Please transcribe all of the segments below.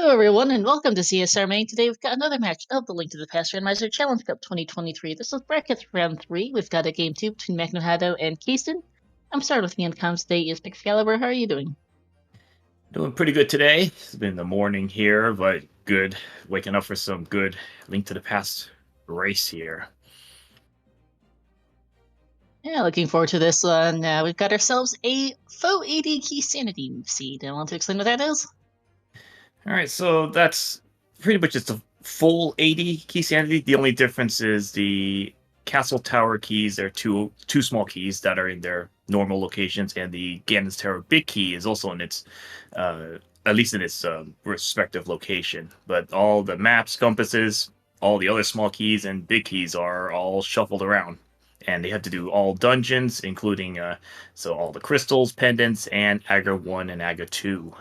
Hello, everyone, and welcome to CSR Main. Today, we've got another match of the Link to the Past Randomizer Challenge Cup 2023. This is brackets round 3. We've got a game 2 between Magno and Kaesden. I'm starting with me on comms today is Excalibur. How are you doing? Doing pretty good today. It's been the morning here, but good. Waking up for some good Link to the Past race here. Yeah, looking forward to this one. We've got ourselves a faux AD key sanity seed. I want to explain what that is. All right, so that's pretty much just a full 80 key sanity. The only difference is the castle tower keys. They're two small keys that are in their normal locations, and the Ganon's Tower big key is also in its, at least in its respective location. But all the maps, compasses, all the other small keys and big keys are all shuffled around, and they have to do all dungeons, including so all the crystals, pendants, and Agra 1 and Agra 2.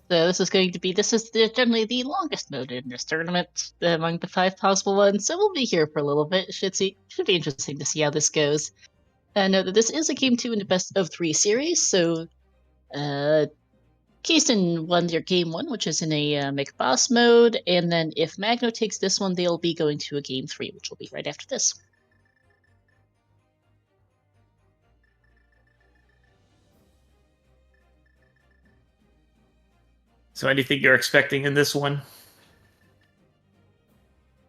So this is generally the longest mode in this tournament among the 5 possible ones. So we'll be here for a little bit. Should be interesting to see how this goes. Note that this is a game 2 in the best of 3 series. So Kaesden won their game 1, which is in a make boss mode, and then if Magno takes this one, they'll be going to a game 3, which will be right after this. So anything you're expecting in this one?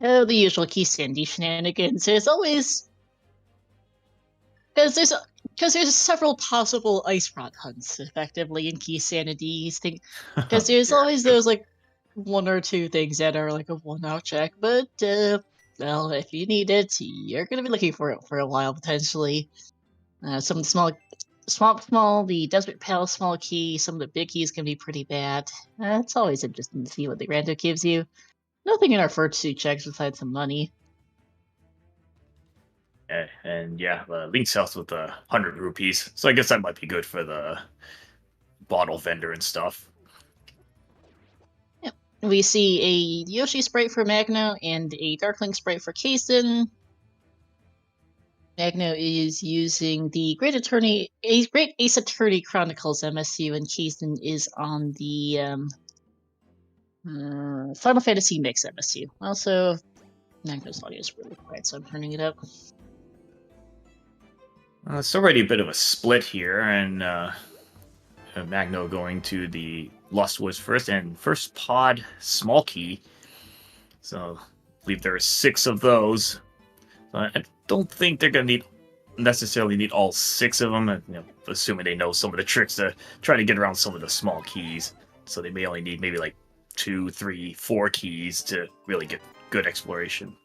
Oh, the usual key sandy shenanigans. There's always because there's several possible ice rod hunts effectively in key sanities thing. Because there's always those like 1 or 2 things that are like a 1-out check, but well, if you need it, you're gonna be looking for it for a while potentially. Some of the small, the Desert Palace small key, some of the big keys can be pretty bad. It's always interesting to see what the rando gives you. Nothing in our first 2 checks besides some money. And yeah, Link's house with 100 rupees. So I guess that might be good for the bottle vendor and stuff. Yep. We see a Yoshi sprite for Magno and a Darkling sprite for Kaesden. Magno is using the Great Ace Attorney Chronicles MSU, and Kaesden is on the Final Fantasy Mix MSU. Also, Magno's audio is really quiet, so I'm turning it up. It's already a bit of a split here, and Magno going to the Lost Woods first, and first pod small key. So I believe there are 6 of those. So I don't think they're going to necessarily need all 6 of them, assuming they know some of the tricks to try to get around some of the small keys. So they may only need maybe like 2, 3, 4 keys to really get good exploration.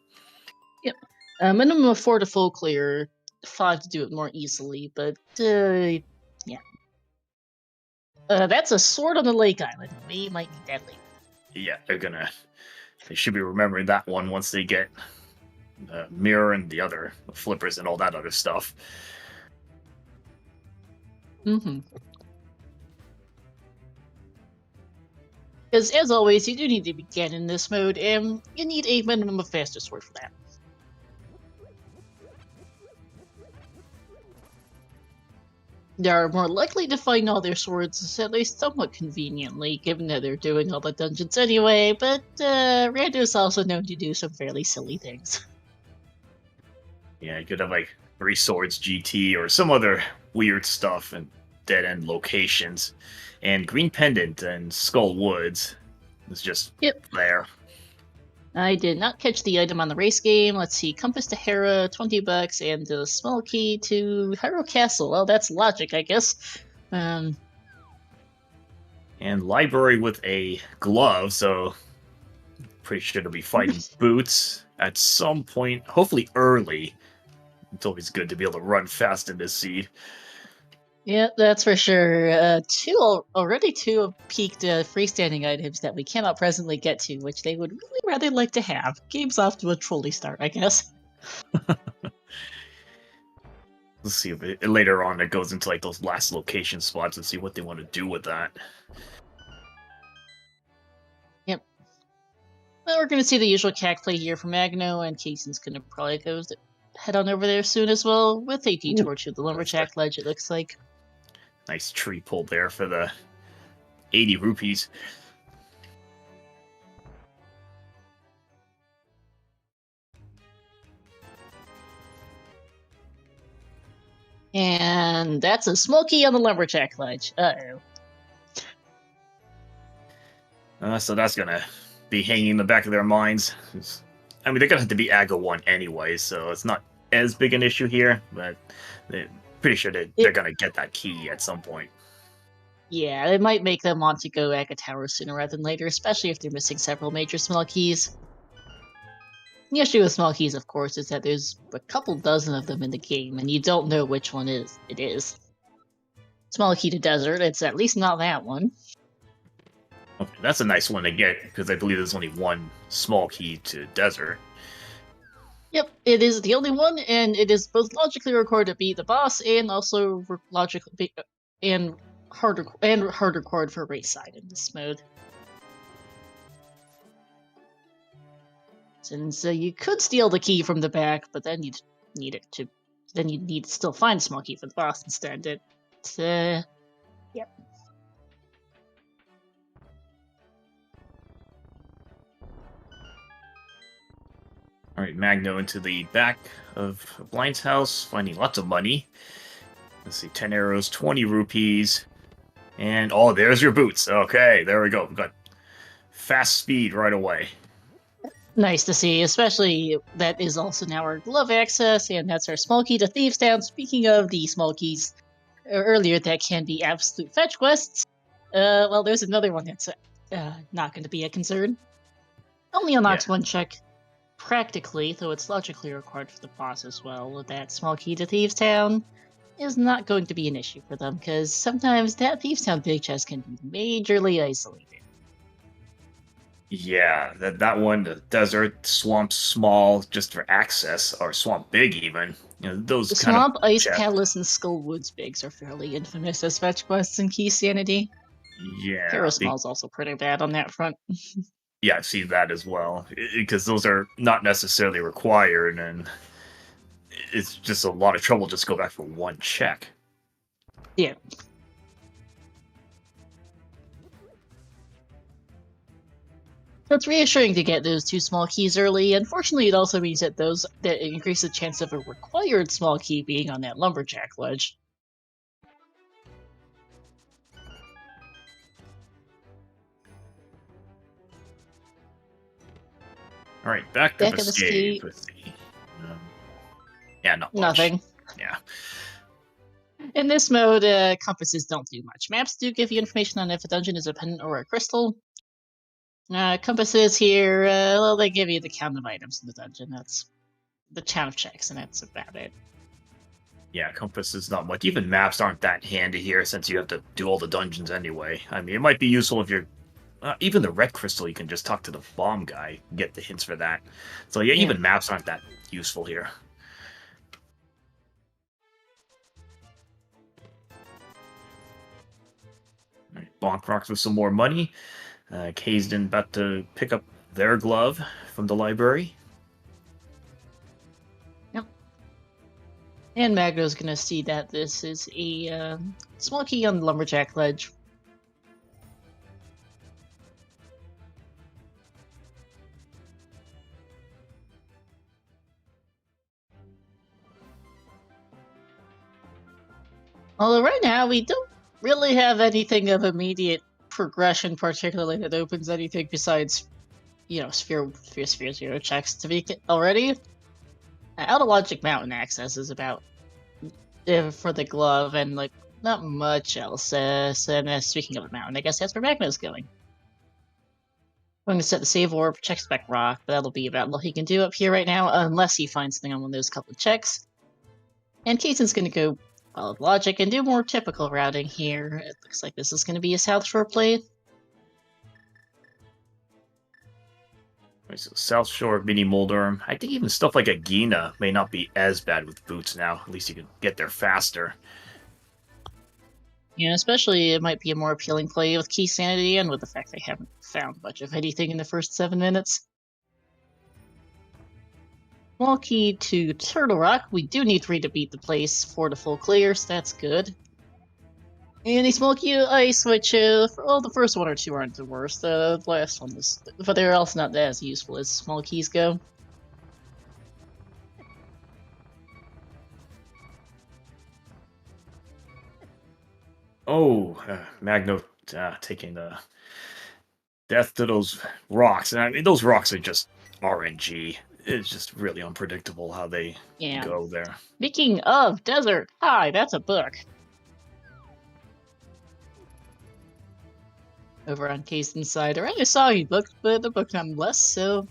Yep. Minimum of 4 to full clear, 5 to do it more easily, but yeah. That's a sword on the lake island. We might need that later. Yeah, they should be remembering that one once they get mirror and the other flippers and all that other stuff. Because as always, you do need to begin in this mode, and you need a minimum of faster sword for that. They are more likely to find all their swords, at least somewhat conveniently, given that they're doing all the dungeons anyway, but Rando is also known to do some fairly silly things. Yeah, you could have like 3 swords GT or some other weird stuff and dead-end locations. And Green Pendant and Skull Woods is just there. I did not catch the item on the race game. Let's see, Compass to Hera, $20, and the small key to Hyrule Castle. Well, that's logic, I guess. And Library with a glove, so pretty sure it'll be fighting Boots at some point, hopefully early. It's always good to be able to run fast in this seed. Yeah, that's for sure. 2 peaked freestanding items that we cannot presently get to, which they would really rather like to have. Game's off to a trolley start, I guess. Let's see if later on it goes into like those last location spots and see what they want to do with that. Yep. Well, we're going to see the usual CAC play here from Magno, and Kaesden's going to probably head on over there soon as well, with a detour to the Lumberjack Ledge, it looks like. Nice tree pull there for the 80 rupees. And that's a small key on the lumberjack ledge. Uh-oh. So that's gonna be hanging in the back of their minds. I mean, they're gonna have to be Aga 1 anyway, so it's not as big an issue here, but they're pretty sure they're gonna get that key at some point. Yeah, it might make them want to go Aga Tower sooner rather than later, especially if they're missing several major small keys. The issue with small keys, of course, is that there's a couple dozen of them in the game, and you don't know which one it is. Small key to desert, it's at least not that one. Okay, that's a nice one to get, because I believe there's only one small key to desert. Yep, it is the only one, and it is both logically required to beat the boss, and also logically and harder required for race side in this mode. Since you could steal the key from the back, but then you'd need to still find a small key for the boss instead. Yep. Alright, Magno into the back of Blind's house, finding lots of money. Let's see, 10 arrows, 20 rupees. And, oh, there's your boots. Okay, there we go. We've got fast speed right away. Nice to see, especially that is also now our glove access, and that's our small key to Thieves Town. Speaking of the small keys earlier that can be absolute fetch quests, well, there's another one that's not going to be a concern. Only unlocks one check, practically, though it's logically required for the boss as well. That small key to Thieves Town is not going to be an issue for them, because sometimes that Thieves Town big chest can be majorly isolated. Yeah, that one, the desert, swamp small, just for access, or swamp big even. You know, those The kind Swamp, of Ice Catalyst, and Skull Woods bigs are fairly infamous as fetch quests in Key Sanity. Yeah. Parasmall's also pretty bad on that front. Yeah, I've seen that as well, because those are not necessarily required, and it's just a lot of trouble just go back for one check. Yeah. So it's reassuring to get those two small keys early. Unfortunately, it also means that that increase the chance of a required small key being on that lumberjack ledge. All right, back to escape. Yeah, not much. Nothing. Yeah. In this mode, compasses don't do much. Maps do give you information on if a dungeon is a pendant or a crystal. Compasses here, well, they give you the count of items in the dungeon. That's the count of checks, and that's about it. Yeah, compass is not much. Even maps aren't that handy here, since you have to do all the dungeons anyway. I mean, it might be useful if you're... even the red crystal, you can just talk to the bomb guy, get the hints for that. So yeah, even maps aren't that useful here. All right, Bonk rocks with some more money. Kaesden about to pick up their glove from the library. Yep. And Magno's gonna see that this is a small key on the lumberjack ledge. Although right now we don't really have anything of immediate progression, particularly that opens anything besides, Sphere 0 checks to be already. Out of Logic Mountain access is about for the glove, and not much else. Speaking of the mountain, I guess that's where Magno's going. I'm going to set the save orb, check spec rock, but that'll be about all he can do up here right now, unless he finds something on one of those couple of checks. And Kaesden's going to go follow logic and do more typical routing here. It looks like this is going to be a South Shore play. So South Shore, Mini Moldorm. I think even stuff like a Gina may not be as bad with boots now. At least you can get there faster. Yeah, especially it might be a more appealing play with Key Sanity and with the fact they haven't found much of anything in the first 7 minutes. Small key to Turtle Rock. We do need 3 to beat the place, 4 to full clear, so that's good. And a small key to ice, which, well, the first one or two aren't the worst. The last one is, but they're also not as useful as small keys go. Oh, Magno taking the death to those rocks. And I mean, those rocks are just RNG. It's just really unpredictable how they go there. Speaking of desert, hi, that's a book. Over on Kaesden's side, or a soggy book, but the book nonetheless, so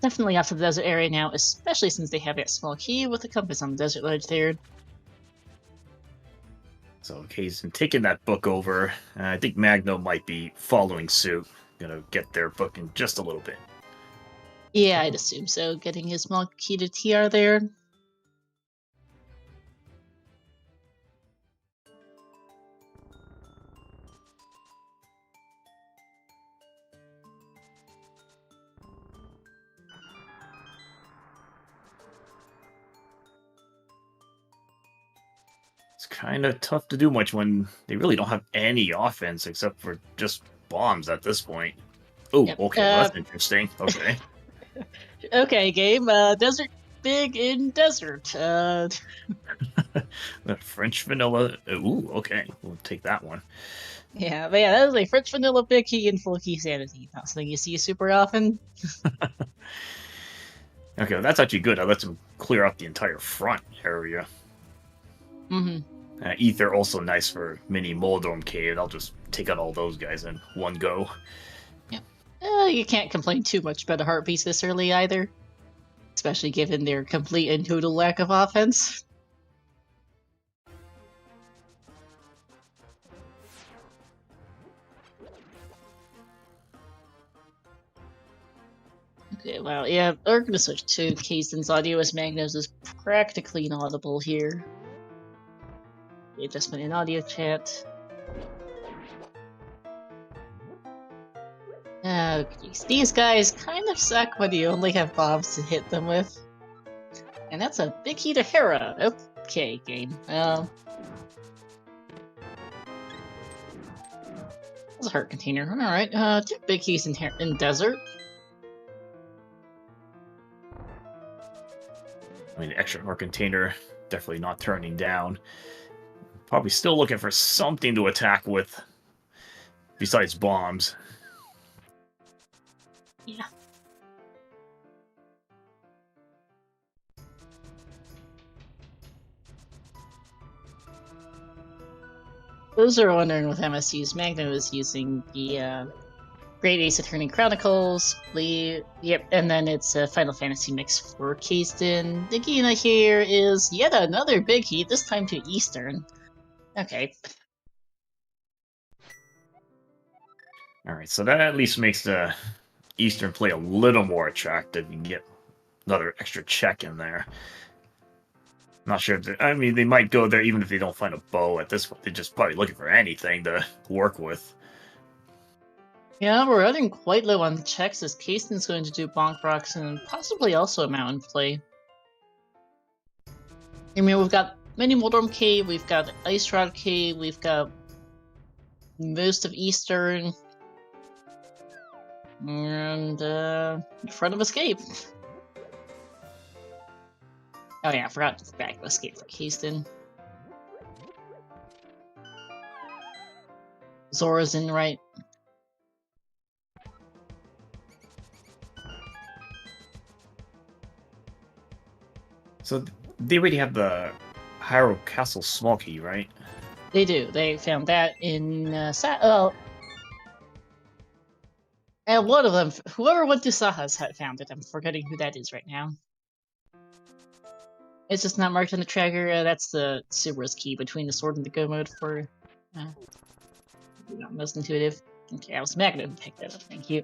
definitely off to the desert area now, especially since they have that small key with the compass on the desert ledge there. So Kaesden taking that book over. I think Magno might be following suit. Gonna get their book in just a little bit. Yeah, I'd assume so, getting his small key to TR there. It's kind of tough to do much when they really don't have any offense except for just bombs at this point. Oh, Yep. okay, well, that's interesting. Okay. Okay, game. Desert big in desert. The French vanilla. Ooh, okay. We'll take that one. Yeah, but yeah, that is a French vanilla big key and full key sanity. Not something you see super often. Okay, well, that's actually good. That lets him clear out the entire front area. Ether also nice for mini Moldorm Cave. I'll just take out all those guys in one go. Yep. You can't complain too much about a Heartbeast this early either. Especially given their complete and total lack of offense. Okay, well, yeah, we're gonna switch to Kaesden's audio as Magno's is practically inaudible here. The adjustment in audio chat. Oh, geez. These guys kind of suck when you only have bombs to hit them with. And that's a big key to Hera. Okay, game. That's a heart container. Alright, two big keys in desert. I mean, extra heart container, definitely not turning down. Probably still looking for something to attack with besides bombs. Yeah. Those are wondering with MSU's Magno is using the Great Ace Attorney Chronicles, yep, and then it's a Final Fantasy mix for Kaesden. The Gina here is yet another big heat, this time to Eastern. Okay. Alright, so that at least makes the Eastern play a little more attractive. You can get another extra check in there. Not sure if I mean, they might go there even if they don't find a bow at this point. They're just probably looking for anything to work with. Yeah, we're running quite low on checks as Kaesden's going to do Bonk Rocks and possibly also a Mountain play. I mean, we've got Mini Moldorm Cave, we've got Ice Rod Cave, we've got most of Eastern, and Front of Escape. Oh yeah, I forgot to back Escape for Kaesden. Zora's in right. So they already have the Hyrule Castle small key, right? They do. They found that in and one of them, whoever went to Saha's hut found it. I'm forgetting who that is right now. It's just not marked on the tracker. That's the Subra's key between the sword and the go mode for. Not most intuitive. Okay, I was Magno who picked that up. Thank you.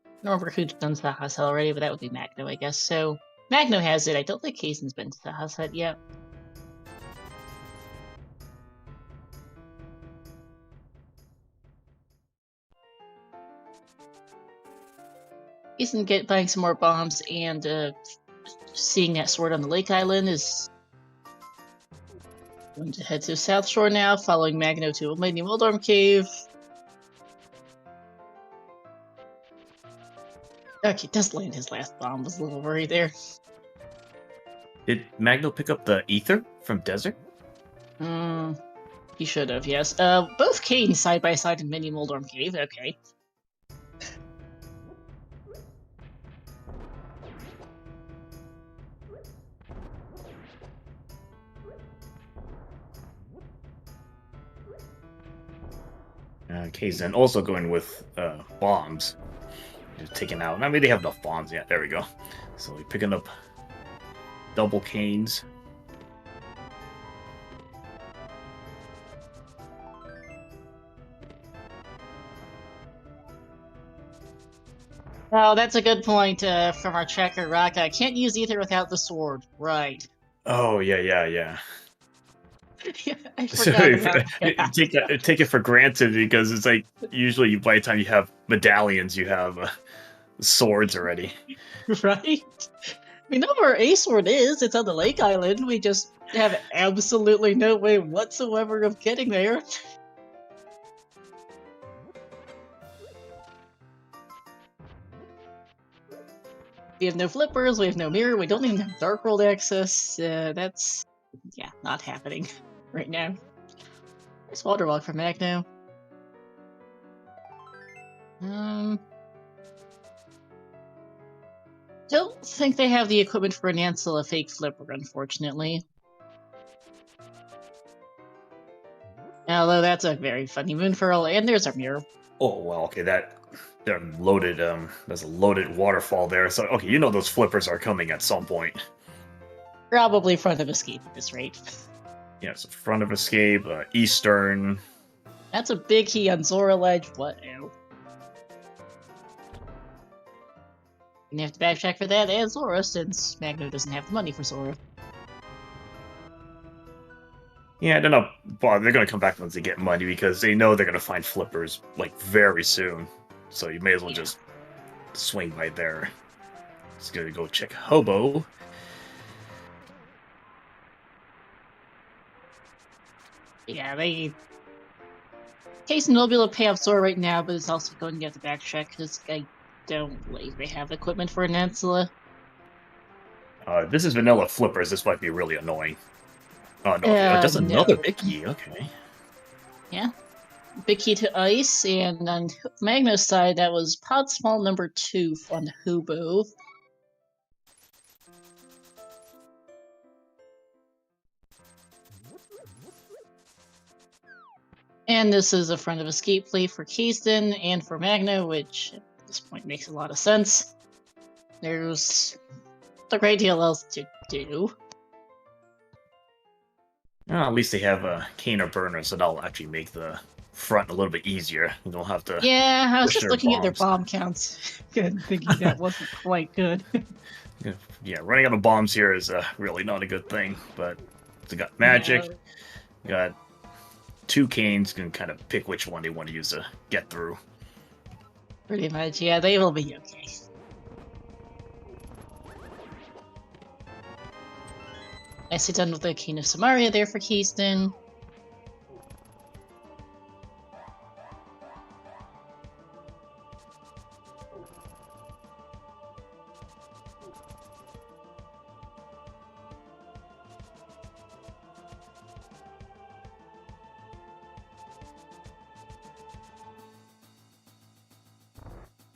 I don't remember who's done Saha's hut already, but that would be Magno, I guess. So Magno has it. I don't think Kaesden's been to Saha's hut yet. Kaesden buying some more bombs and seeing that sword on the lake island is Going to head to South Shore now, following Magno to a Lady Wildorm Cave. Okay, does land his last bomb. Was a little worried there. Did Magno pick up the ether from Desert? He should have, yes. Both canes side by side in Mini Moldorm Cave, okay. Kaesden also going with bombs. Just taking out. I mean, they have enough bombs. Yeah, there we go. So we're picking up double canes. Oh, that's a good point from our tracker, Rock. I can't use ether without the sword. Right. Oh, yeah. Yeah, I forgot about that. Take it for granted because it's like usually by the time you have medallions, you have swords already. Right? We know where a sword is. It's on the Lake Island. We just have absolutely no way whatsoever of getting there. We have no flippers, we have no mirror, we don't even have Dark World access. That's, yeah, not happening right now. There's Water Walk for Magno. Don't think they have the equipment for an Ansel, a fake flipper, unfortunately. Although that's a very funny Moonfurl, and there's our mirror. Oh well, okay, they're loaded. There's a loaded waterfall there. So okay, you know those flippers are coming at some point. Probably front of escape at this rate. Yeah, so front of escape, eastern. That's a big key on Zora Ledge. What? Ew. You have to backtrack for that and Zora, since Magno doesn't have the money for Zora. Yeah, I don't know. Well, they're gonna come back once they get money because they know they're gonna find flippers like very soon. So you may as well just swing by there. Just gonna go check Hobo. Yeah, Kaesden will be able to pay off Zora right now, but it's also going to get the backtrack because I don't believe they have equipment for an Ansela. This is vanilla flippers. This might be really annoying. Oh no, just another big key. Okay. Yeah. Big key to ice, and on Magno's side, that was pod small number 2 on Hobo. And this is a front of escape play for Kaesden and for Magno, which at this point makes a lot of sense. There's a great deal else to do. Well, at least they have a cane or burner, so that'll actually make the front a little bit easier. You don't have to. Yeah, I was just looking at their bomb counts and thinking that wasn't quite good. Yeah, running out of bombs here is really not a good thing, but they got magic, got 2 canes, can kind of pick which one they want to use to get through. Pretty much, yeah, they will be okay. Nicely done with the Cane of Samaria there for Kaesden.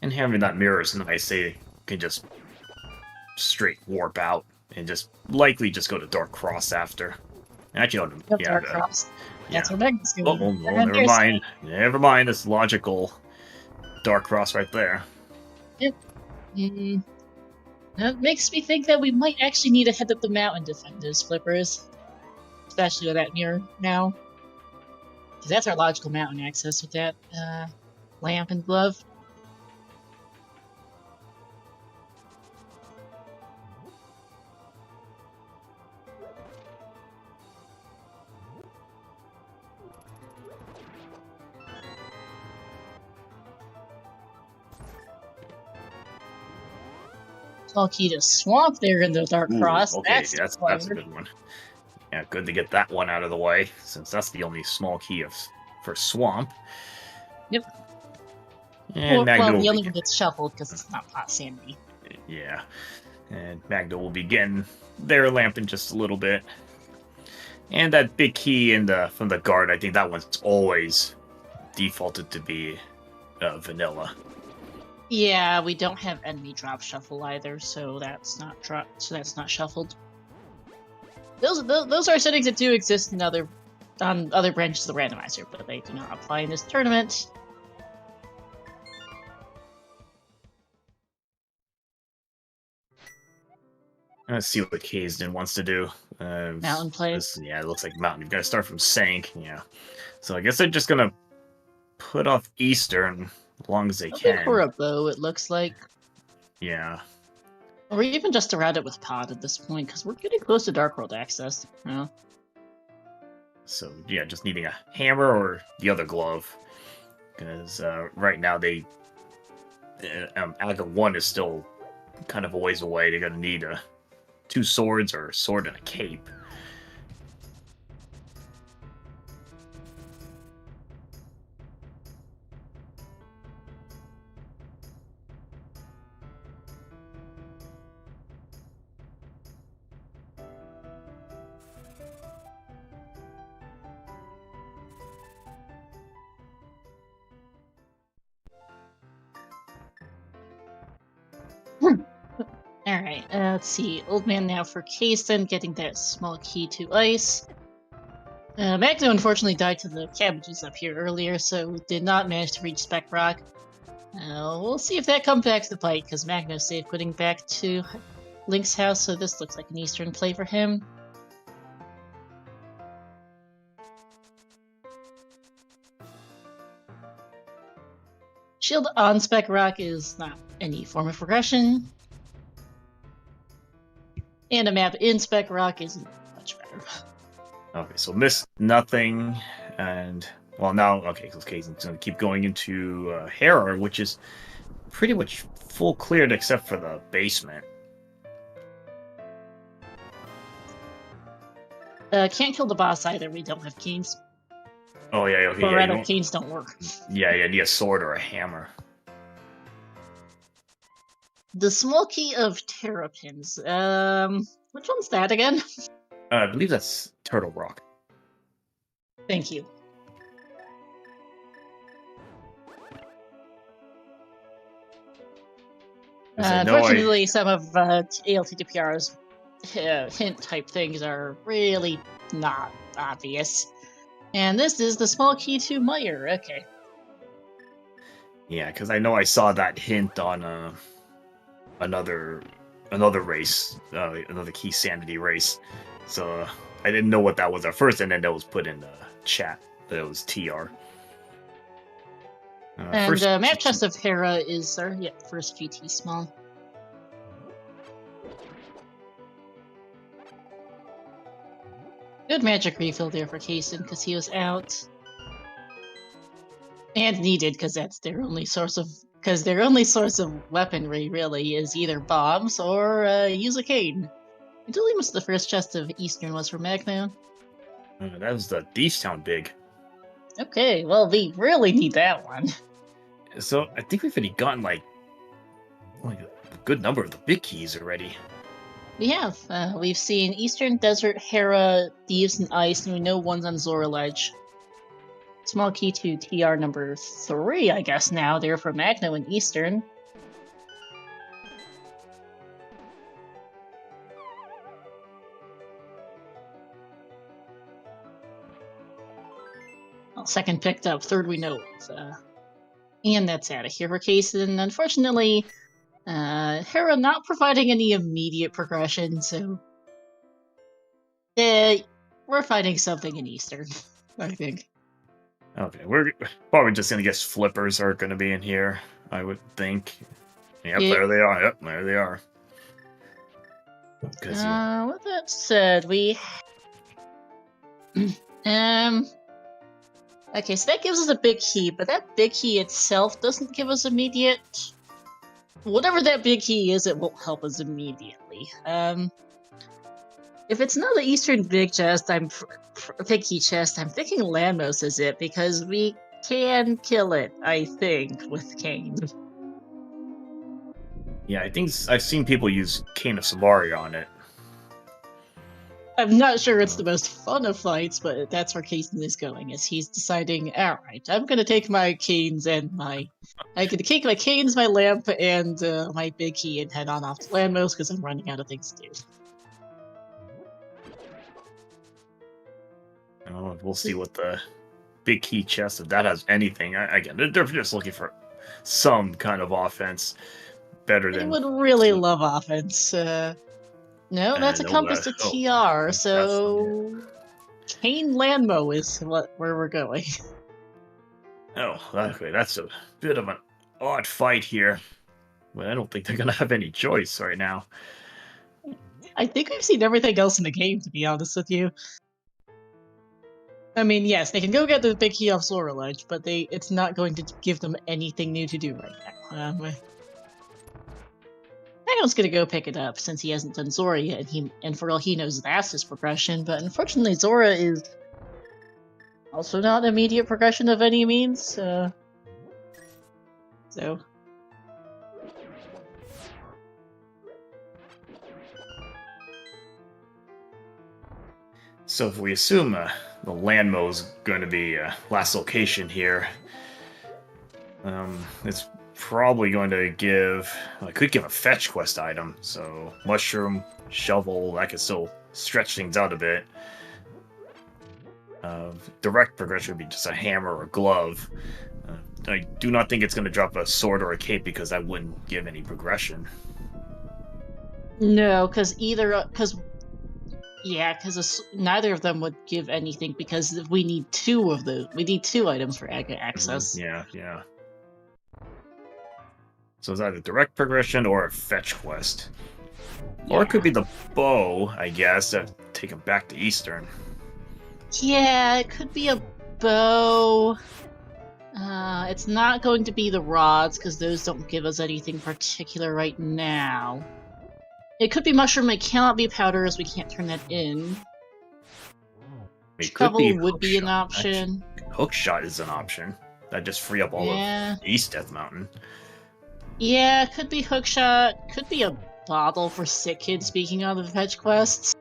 And having that mirror is nice. They can just straight warp out and just likely just go to Dark Cross after. Actually, no, yeah, Dark Cross. That's where Magno's going. Oh, never mind. Never mind. It's logical. Dark Cross right there. Yep. That makes me think that we might actually need to head up the mountain to defend those flippers. Especially with that mirror now. Because that's our logical mountain access with that lamp and glove. Small key to swamp there in the Dark Cross. Okay, that's a good one. Yeah, good to get that one out of the way, since that's the only small key for Swamp. Yep. And Magno well, the will only one that's shuffled because it's not Pot Sandy. Yeah. And Magno will begin their lamping just a little bit. And that big key from the guard, I think that one's always defaulted to be vanilla. Yeah, we don't have enemy drop shuffle either, so that's not shuffled. Those are settings that do exist in other branches of the randomizer, but they do not apply in this tournament. Let's see what Kaesden wants to do. Mountain plays. Yeah, it looks like Mountain. You've got to start from Sank. Yeah. So I guess they're just going to put off Eastern as long as they can. For a bow, it looks like. Yeah. Or even just around it with Pod at this point, because we're getting close to Dark World access. Yeah. So, yeah, just needing a hammer or the other glove. Because right now they... Aga 1 is still kind of a ways away. They're going to need 2 swords or a sword and a cape. Alright, let's see. Old Man now for Kaesden, getting that small key to ice. Magno unfortunately died to the cabbages up here earlier, so did not manage to reach Spec Rock. We'll see if that comes back to the bite, because Magno saved putting back to Link's house, so this looks like an Eastern play for him. Shield on Spec Rock is not any form of progression. And a map in Spec Rock isn't much better. Okay, so miss nothing, and... Well, now, okay, so Kaesden's going to keep going into Hera, which is pretty much full cleared except for the basement. Can't kill the boss either, we don't have canes. Oh, yeah, okay, Colorado canes don't work. Yeah, you need a sword or a hammer. The small key of Terrapins. Which one's that again? I believe that's Turtle Rock. Thank you. Unfortunately, some of ALttPR's hint-type things are really not obvious. And this is the small key to Meyer, okay. Yeah, because I know I saw that hint on another race, another Key Sanity race. So I didn't know what that was at first, and then that was put in the chat that it was TR. And map chest of Hera is our first GT small. Good magic refill there for Kaesden because he was out. And needed because that's their only source of weaponry really is either bombs or use a cane. Until almost the first chest of Eastern was for Magno. That was the Deepstown big. Okay, well we really need that one. So I think we've already gotten like a good number of the big keys already. We have. We've seen Eastern, Desert, Hera, Thieves, and Ice, and we know one's on Zora Ledge. Small key to TR number 3, I guess now. They're for Magno and Eastern. Well, second picked up, third we know of. And that's out of here for Kaesden. Unfortunately, Hera not providing any immediate progression, so... we're fighting something in Eastern, I think. Okay, we're probably just gonna guess flippers are gonna be in here, I would think. Yep, there they are. Yep, there they are. With that said, we... Okay, so that gives us a big key, but that big key itself doesn't give us immediate... Whatever that big key is, it won't help us immediately. If it's not the Eastern Big Chest, Big Key Chest, I'm thinking Lamos is it, because we can kill it, I think, with Cane. Yeah, I think I've seen people use Cane of Samaria on it. I'm not sure it's the most fun of fights, but that's where Kaesden is going, is he's deciding, alright, I'm gonna take my canes and I'm gonna take my canes, my lamp, and my big key and head on off to Landmos because I'm running out of things to do. Oh, we'll see what the big key chest, if that has anything. Again, they're just looking for some kind of offense better than... They would really love offense. No, that's a compass to TR, so Cane Landmo is where we're going. Oh, okay, that's a bit of an odd fight here. But I don't think they're gonna have any choice right now. I think we've seen everything else in the game, to be honest with you. I mean, yes, they can go get the big key off Zora Ledge, but it's not going to give them anything new to do right now. Magno's gonna go pick it up since he hasn't done Zora yet, and for all he knows, that's his progression. But unfortunately, Zora is also not immediate progression of any means. So. So if we assume the Landmo is going to be last location here, it's probably going to give... I could give a fetch quest item, so mushroom, shovel, that could still stretch things out a bit. Direct progression would be just a hammer or glove. I do not think it's going to drop a sword or a cape because that wouldn't give any progression. No, because neither of them would give anything because we need two of those. We need two items for access. Yeah. So it's either direct progression or a fetch quest. Yeah. Or it could be the bow, I guess, to take him back to Eastern. Yeah, it could be a bow. It's not going to be the rods, because those don't give us anything particular right now. It could be mushroom, it cannot be powder, as we can't turn that in. Shovel would be an option. Hookshot is an option. That'd just free up all of East Death Mountain. Yeah, could be hookshot. Could be a bottle for sick kids, speaking of the fetch quests.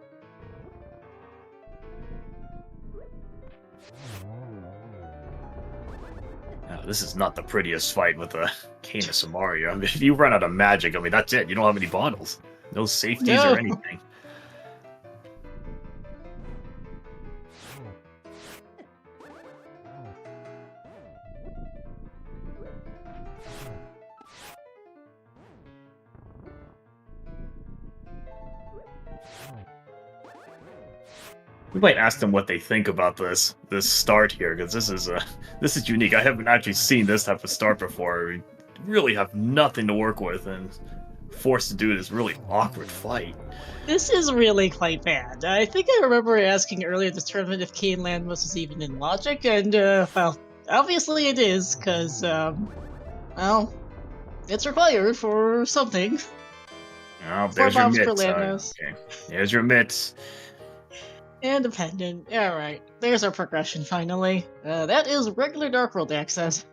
Now, this is not the prettiest fight with a Cane of Samaria. I mean, if you run out of magic, I mean, that's it. You don't have any bottles. No safeties or anything. We might ask them what they think about this start here, because this is unique. I haven't actually seen this type of start before. We really have nothing to work with, and forced to do this really awkward fight. This is really quite bad. I think I remember asking earlier this tournament if Cane Landmos was even in Logic, and well, obviously it is, because well, it's required for something. Oh, there's 4 your bombs per mitts. Landmos. Okay. There's your mitts. And dependent. Alright, there's our progression finally. That is regular Dark World access.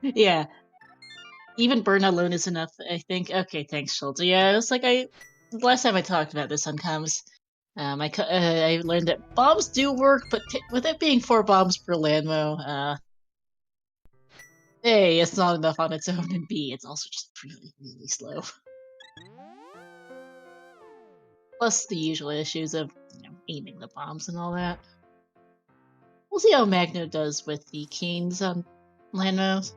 Yeah. Even burn alone is enough, I think. Okay, thanks, Schultz. Yeah, it's like last time I talked about this on comms, I learned that bombs do work, but with it being 4 bombs per Landmo, A, it's not enough on its own, and B, it's also just really, really slow. Plus the usual issues of, aiming the bombs and all that. We'll see how Magno does with the Kings on Landmos.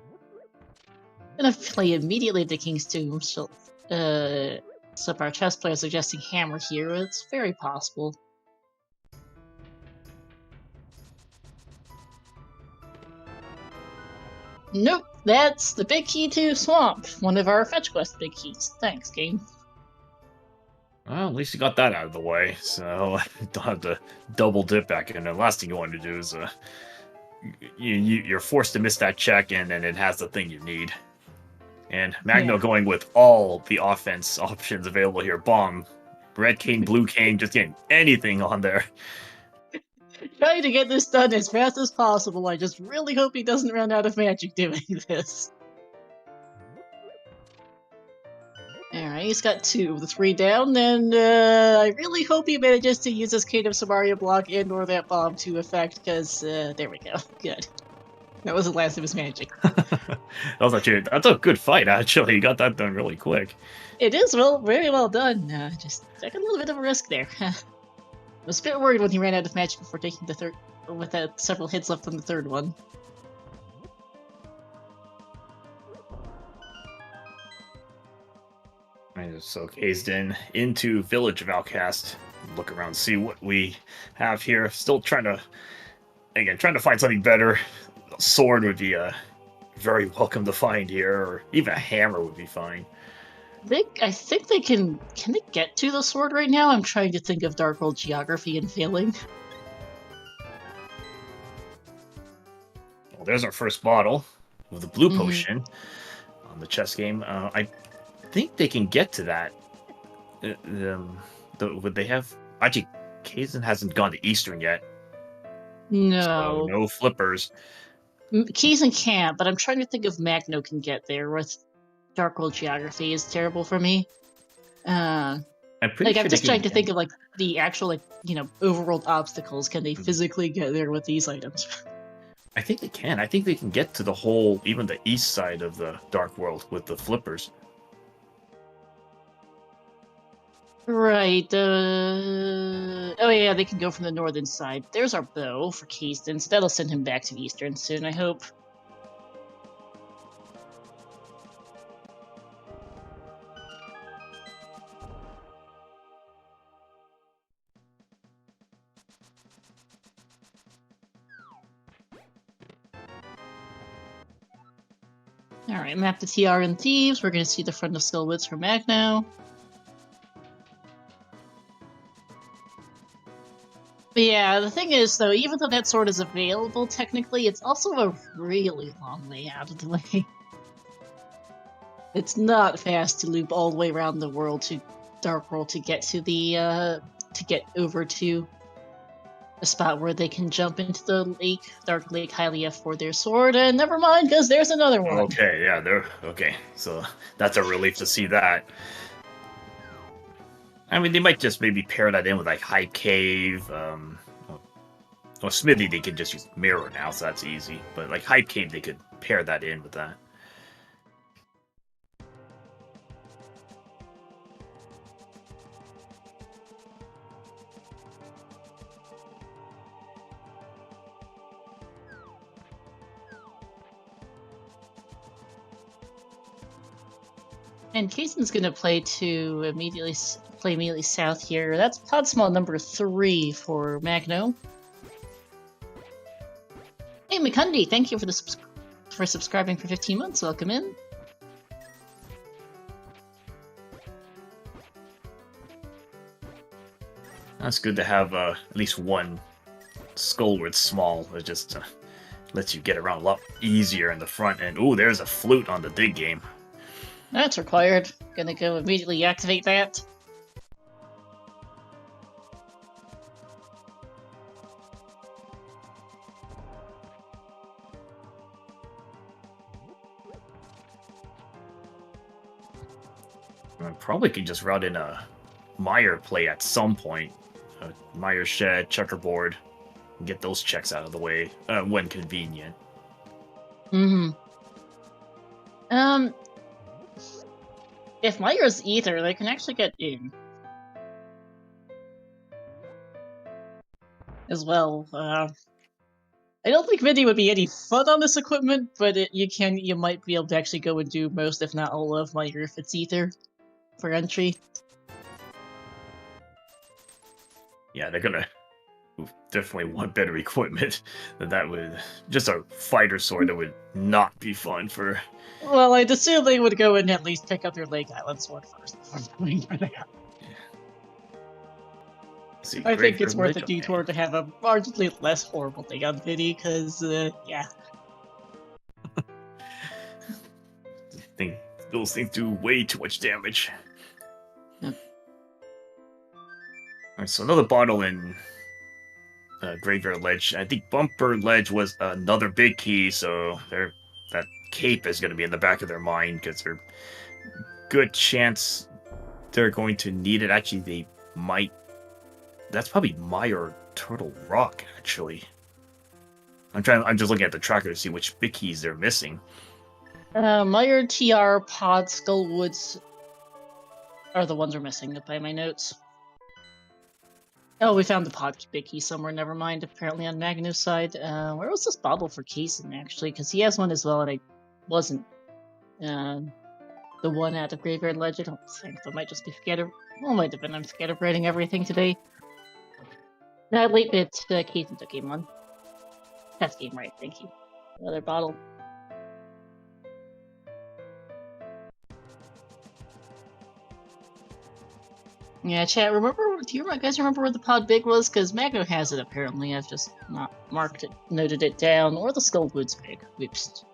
I'm gonna play immediately to King's Tomb. So our chess player suggesting Hammer here. It's very possible. Nope, that's the big key to Swamp, one of our fetch quest big keys. Thanks, game. Well, at least you got that out of the way, so don't have to double dip back in. The last thing you want to do is you're forced to miss that check, and then it has the thing you need. And Magno Yeah. going with all the offense options available here. Bomb, red cane, blue cane, just getting anything on there. Trying to get this done as fast as possible. I just really hope he doesn't run out of magic doing this. Alright, he's got 2 of the 3 down, and I really hope he manages to use his Cane of Samaria block and or that bomb to effect, because there we go. Good. That was the last of his magic. That's a good fight, actually. You got that done really quick. It is very well done. Just took a little bit of a risk there. I was a bit worried when he ran out of magic before taking the third, with several hits left on the third one. So Kaesden into Village of Outcast. Look around, see what we have here. Still trying to find something better. A sword would be very welcome to find here, or even a hammer would be fine. I think they can they get to the sword right now? I'm trying to think of Dark World geography and failing. Well, there's our first bottle with the blue potion on the chess game. I think they can get to that. Would they have? Actually, Kaesden hasn't gone to Eastern yet. No. So no flippers. Kaesden can't, but I'm trying to think if Magno can get there with Dark World geography is terrible for me. I'm pretty sure I'm just trying to think of the actual overworld obstacles. Can they physically get there with these items? I think they can. I think they can get to the whole, even the east side of the Dark World with the flippers. Right. Oh yeah, they can go from the northern side. There's our bow for Kaesden, so that'll send him back to Eastern soon, I hope. Alright, map to TR and Thieves. We're going to see the front of Skullwoods for Magno. But yeah, the thing is, though, even though that sword is available, technically, it's also a really long way out of the way. It's not fast to loop all the way around the world to Dark World to get to the, to get over to a spot where they can jump into the lake, Dark Lake Hylia for their sword, and never mind, because there's another one. Okay, yeah, okay. So that's a relief to see that. I mean, they might just maybe pair that in with like Hype Cave. Or Smithy, they can just use Mirror now, so that's easy. But like Hype Cave, they could pair that in with that. And Kaesden's gonna play immediately south here. That's pod small number 3 for Magno. Hey Mikundi, thank you for subscribing for 15 months. Welcome in. That's good to have at least one Skullward small. It just lets you get around a lot easier in the front. And ooh, there's a flute on the dig game. That's required. Gonna go immediately activate that. I probably could just route in a Meyer play at some point. Meyer Shed, Checkerboard. Get those checks out of the way when convenient. If Meyer's Ether, they can actually get in. As well. I don't think Vinny would be any fun on this equipment, but you might be able to actually go and do most, if not all, of Meyer if it's Ether for entry. Yeah, they're gonna definitely want better equipment than that would. Just a fighter sword that would not be fun for. Well, I'd assume they would go and at least pick up their Lake Island sword first before going for that. Let's see, I think it's Graveyard worth a Ledge, detour okay. to have a marginally less horrible thing on video, because, yeah. Those things do way too much damage. Yep. Alright, so another bottle in Graveyard Ledge. I think Bumper Ledge was another big key, so that cape is going to be in the back of their mind, because there's good chance they're going to need it. Actually, they might. That's probably Mire Turtle Rock, actually. I'm just looking at the tracker to see which big keys they're missing. Meyer, TR, Pod, Skullwoods are the ones we're missing by my notes. Oh, we found the Pod big key somewhere, never mind. Apparently on Magno's side. Where was this bottle for Kaesden, actually? Because he has one as well, and I wasn't the one at the Graveyard Ledge. I don't think. I might just be scattered. Well, might have been. I'm scatterbraiding everything today. Late bit, Kaesden took game one. That's game right, thank you. Another bottle. Yeah, chat, do you guys remember where the pod big was? Because Magno has it, apparently. I've just not marked it, noted it down. Or the Skullwoods big. Whoops.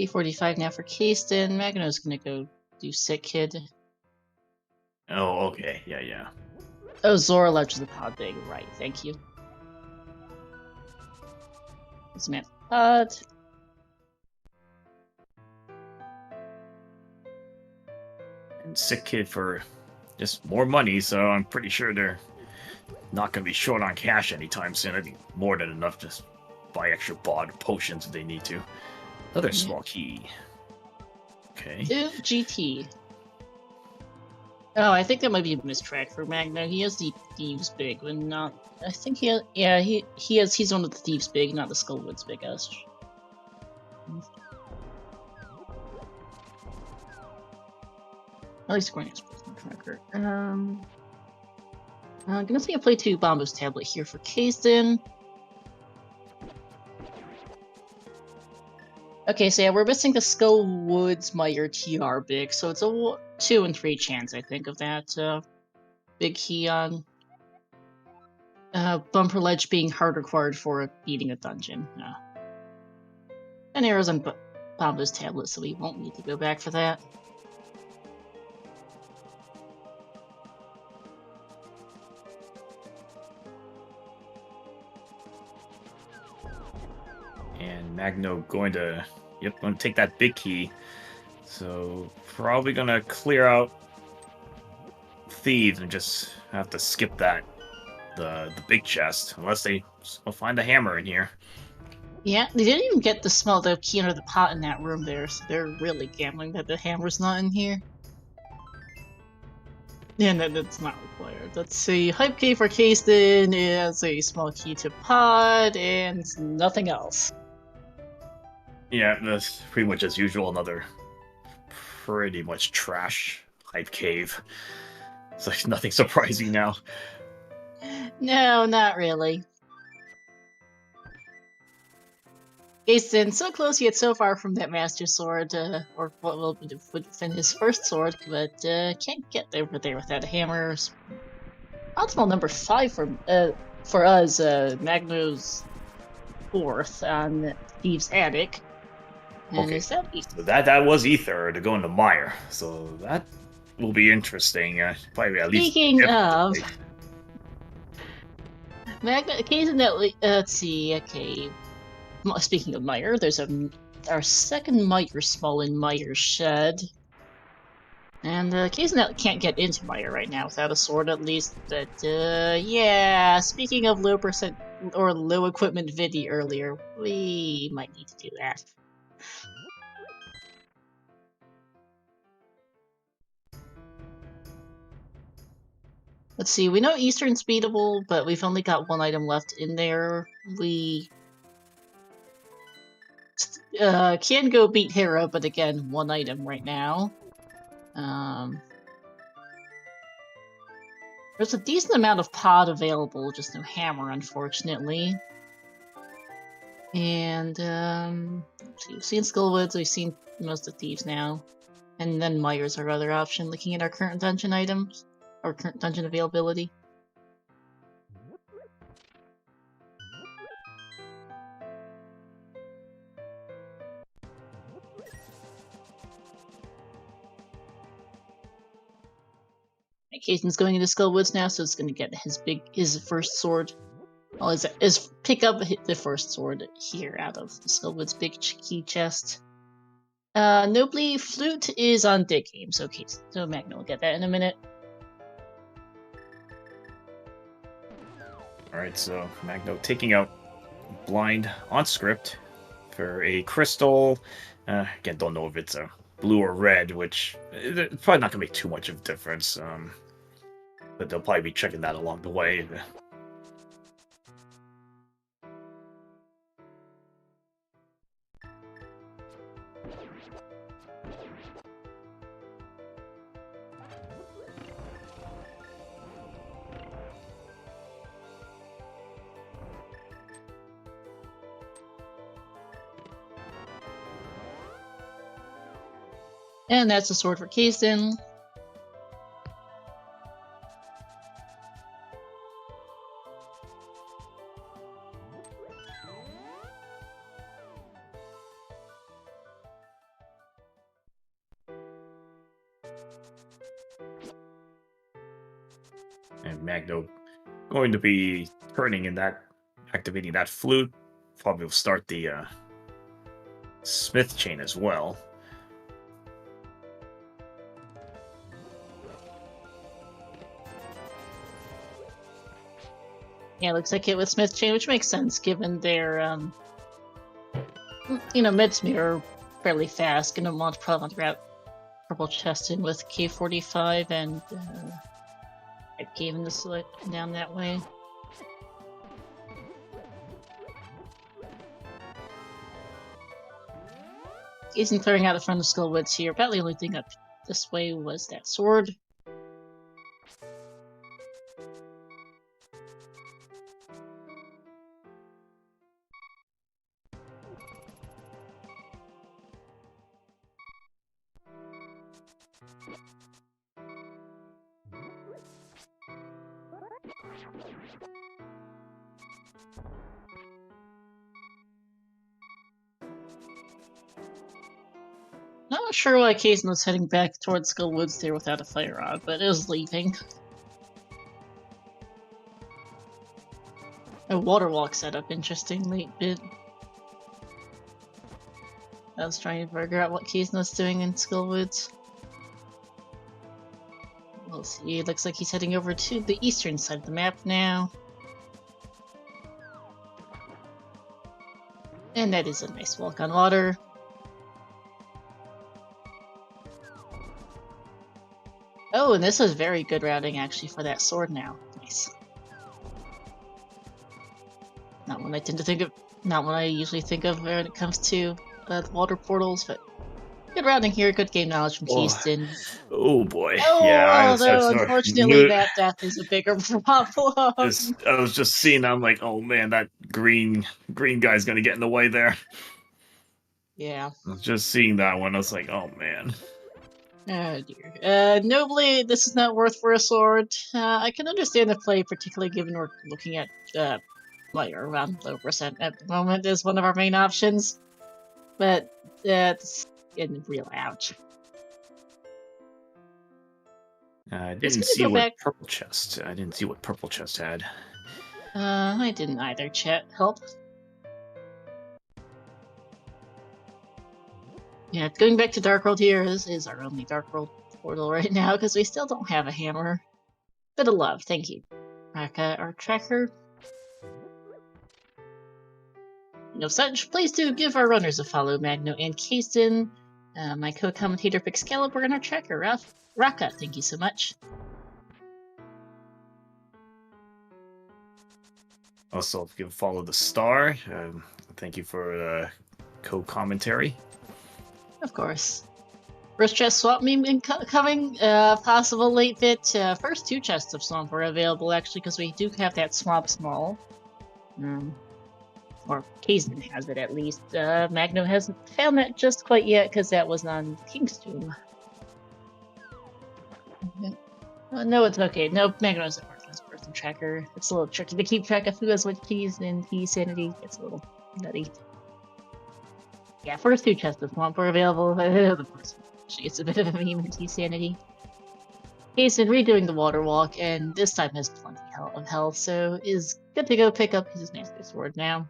E45 now for Kaesden. Magno's gonna go do Sick Kid. Oh, okay. Yeah. Oh, Zora Ledge is the pod big. Right, thank you. It's man pod. And Sick Kid for just more money, so I'm pretty sure they're not going to be short on cash anytime soon. I think more than enough to buy extra bod potions if they need to. Another small key. Okay. 2 GT. Oh, I think that might be a mistrack for Magno. He has the Thieves Big, but not... I think he has... Yeah, he's one of the Thieves Big, not the Skullwoods Big. At least according to the tracker. I'm gonna say I play 2 Bombo's Tablet here for Kaesden. Okay, so yeah, we're missing the Skullwoods Meyer TR Big, so it's a 2 and 3 chance, I think, of that big key on Bumper Ledge being hard required for beating a dungeon. And arrows on Bombo's Tablet, so we won't need to go back for that. And Magno going to take that big key. So probably gonna clear out Thieves and just have to skip the big chest, unless they will find the hammer in here. Yeah, they didn't even get to smell the key under the pot in that room there, so they're really gambling that the hammer's not in here. Yeah, that's not required. Let's see, Hype Key for Kaesden is a small key to pod, and nothing else. Yeah, that's pretty much as usual. Another pretty much trash Hype Cave. It's like nothing surprising now. No, not really. Kaesden, so close yet so far from that Master Sword, or what would have been his first sword, but can't get over there without a hammer. Optimal number 5 for us, Magno's 4th on Thieves' Attic. And Okay, so that was Ether to go into Mire, so that will be interesting. Probably at least. Speaking of Magno, occasionally, let's see. Okay, speaking of Mire, there's our second Mire small in Mire's shed, and Kaesden can't get into Mire right now without a sword, at least. But yeah, speaking of low percent or low equipment vidi earlier, we might need to do that. Let's see, we know Eastern's beatable, but we've only got 1 item left in there. We can go beat Hera, but again, 1 item right now. There's a decent amount of pod available, just no hammer, unfortunately. And let's see, we've seen Skullwoods, we've seen most of Thieves now. And then Myers, our other option, looking at our current dungeon items, or current dungeon availability. Kaesden's going into Skullwoods now, so it's going to get his first sword. Well, is pick up the first sword here out of the Skullwoods big key chest. Nobly, Flute is on Dig Game, so Magno will get that in a minute. Alright, so Magno taking out Blind on script for a crystal. Again, don't know if it's a blue or red, which it's probably not going to make too much of a difference. But they'll probably be checking that along the way. And that's a sword for Kaesden. And Magno going to be turning in that, activating that flute. Probably will start the smith chain as well. Yeah, looks like it with Smith Chain, which makes sense given their, Midsmere are fairly fast. Gonna probably want to grab Purple Chest in with K45 and I gave him the slit down that way. Kaesden clearing out the front of Skullwoods here. About the only thing up this way was that sword. Not sure why Kaesden was heading back towards Skullwoods there without a fire rod, but it was leaving. A water walk setup, interestingly, bit. I was trying to figure out what Kaesden was doing in Skullwoods. We'll see. It looks like he's heading over to the eastern side of the map now. And that is a nice walk on water. Oh, and this is very good routing actually for that sword now. Nice. Not what I tend to think of, not what I usually think of when it comes to the water portals, but good routing here, good game knowledge from Kaesden. Oh boy. Oh, Yeah, although unfortunately that death is a bigger problem. I was just seeing, I'm like, oh man, that green guy's gonna get in the way there. Yeah. I was just seeing that one, I was like, oh man. Oh dear. Nobly, this is not worth for a sword. I can understand the play, particularly given we're looking at around low percent at the moment as one of our main options. But that's getting real ouch. I didn't see what purple chest. I didn't see what purple chest had. I didn't either. Chat help. Yeah, going back to Dark World here is our only Dark World portal right now because we still don't have a hammer. Bit of love, thank you. Raka, our tracker. No such, please do give our runners a follow, Magno and Kaesden. My co-commentator Pixcalibur and our tracker, Raka, thank you so much. Also, if you can follow the star, thank you for co-commentary. Of course. First chest swap meme coming, possible late bit. First 2 chests of swamp are available actually because we do have that swamp small. Or Kaesden has it, at least. Magno hasn't found that just quite yet, because that was on King's Tomb. No, it's okay. No, Magno isn't working as a person tracker. It's a little tricky to keep track of who has what keys and key sanity. It's a little nutty. Yeah, first 2 chests of Swamp are available. The first one actually gets a bit of a meme in key sanity. Kaesden redoing the water walk, and this time has plenty of health, so is good to go pick up his Master Sword now.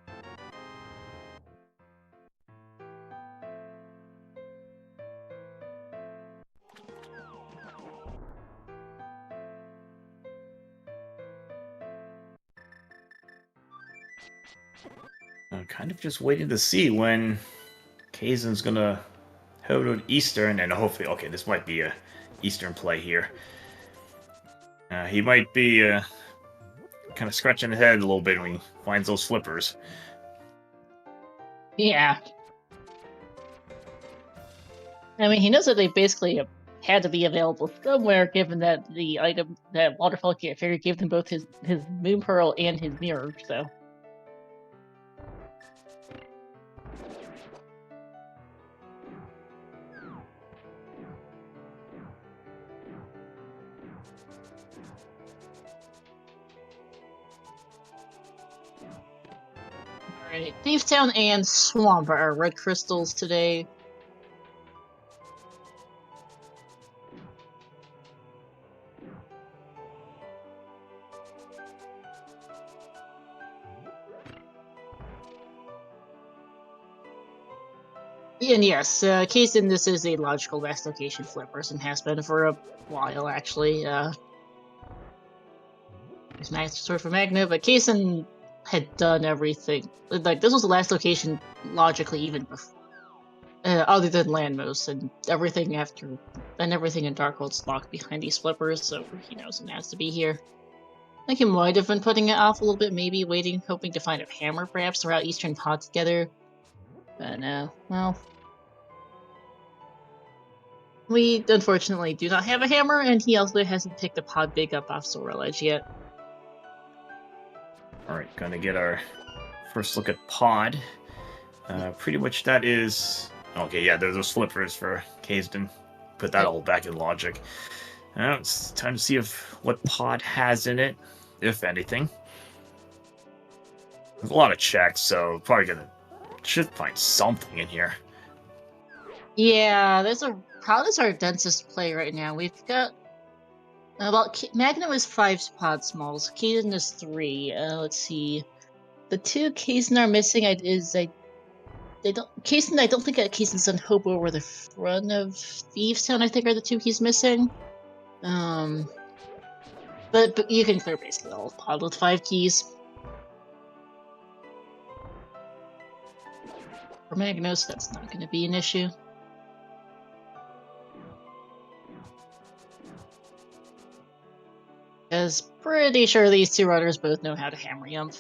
I'm kind of just waiting to see when Kaesden's gonna head to Eastern, and hopefully, okay, this might be a Eastern play here. He might be kind of scratching his head a little bit when he finds those flippers. Yeah. I mean, he knows that they basically had to be available somewhere, given that the item that Waterfall figure gave them both his Moon Pearl and his mirror, so. Alright, Thieves Town and Swamp are red crystals today. And yes, Kaesden, this is a logical last location flippers and has been for a while, actually. There's Master Sword for Magno, but Kaesden had done everything. Like, this was the last location, logically, even before. Other than Landmost, and everything after. And everything in Darkhold's locked behind these flippers, so he knows it has to be here. I think he might have been putting it off a little bit, maybe waiting, hoping to find a hammer, perhaps, throughout Eastern Pod together. But no, well. We, unfortunately, do not have a hammer, and he also hasn't picked a pod big up off Sora Ledge yet. Alright, gonna get our first look at pod. Pretty much that is... Okay, yeah, there's those flippers for Kaesden. Put that all back in logic. Now it's time to see what pod has in it, if anything. There's a lot of checks, so probably should find something in here. Yeah, Pod is our densest play right now. We've got Magno is 5 pod smalls. Kaesden is 3. Let's see. The 2 Kaesden are missing. Kaesden, I don't think Kaesden's on Hobo or the front of Thieves Town, I think, are the 2 he's missing. But you can clear basically all of pod with 5 keys. For Magnos, that's not going to be an issue. Because pretty sure these 2 runners both know how to hammer jump.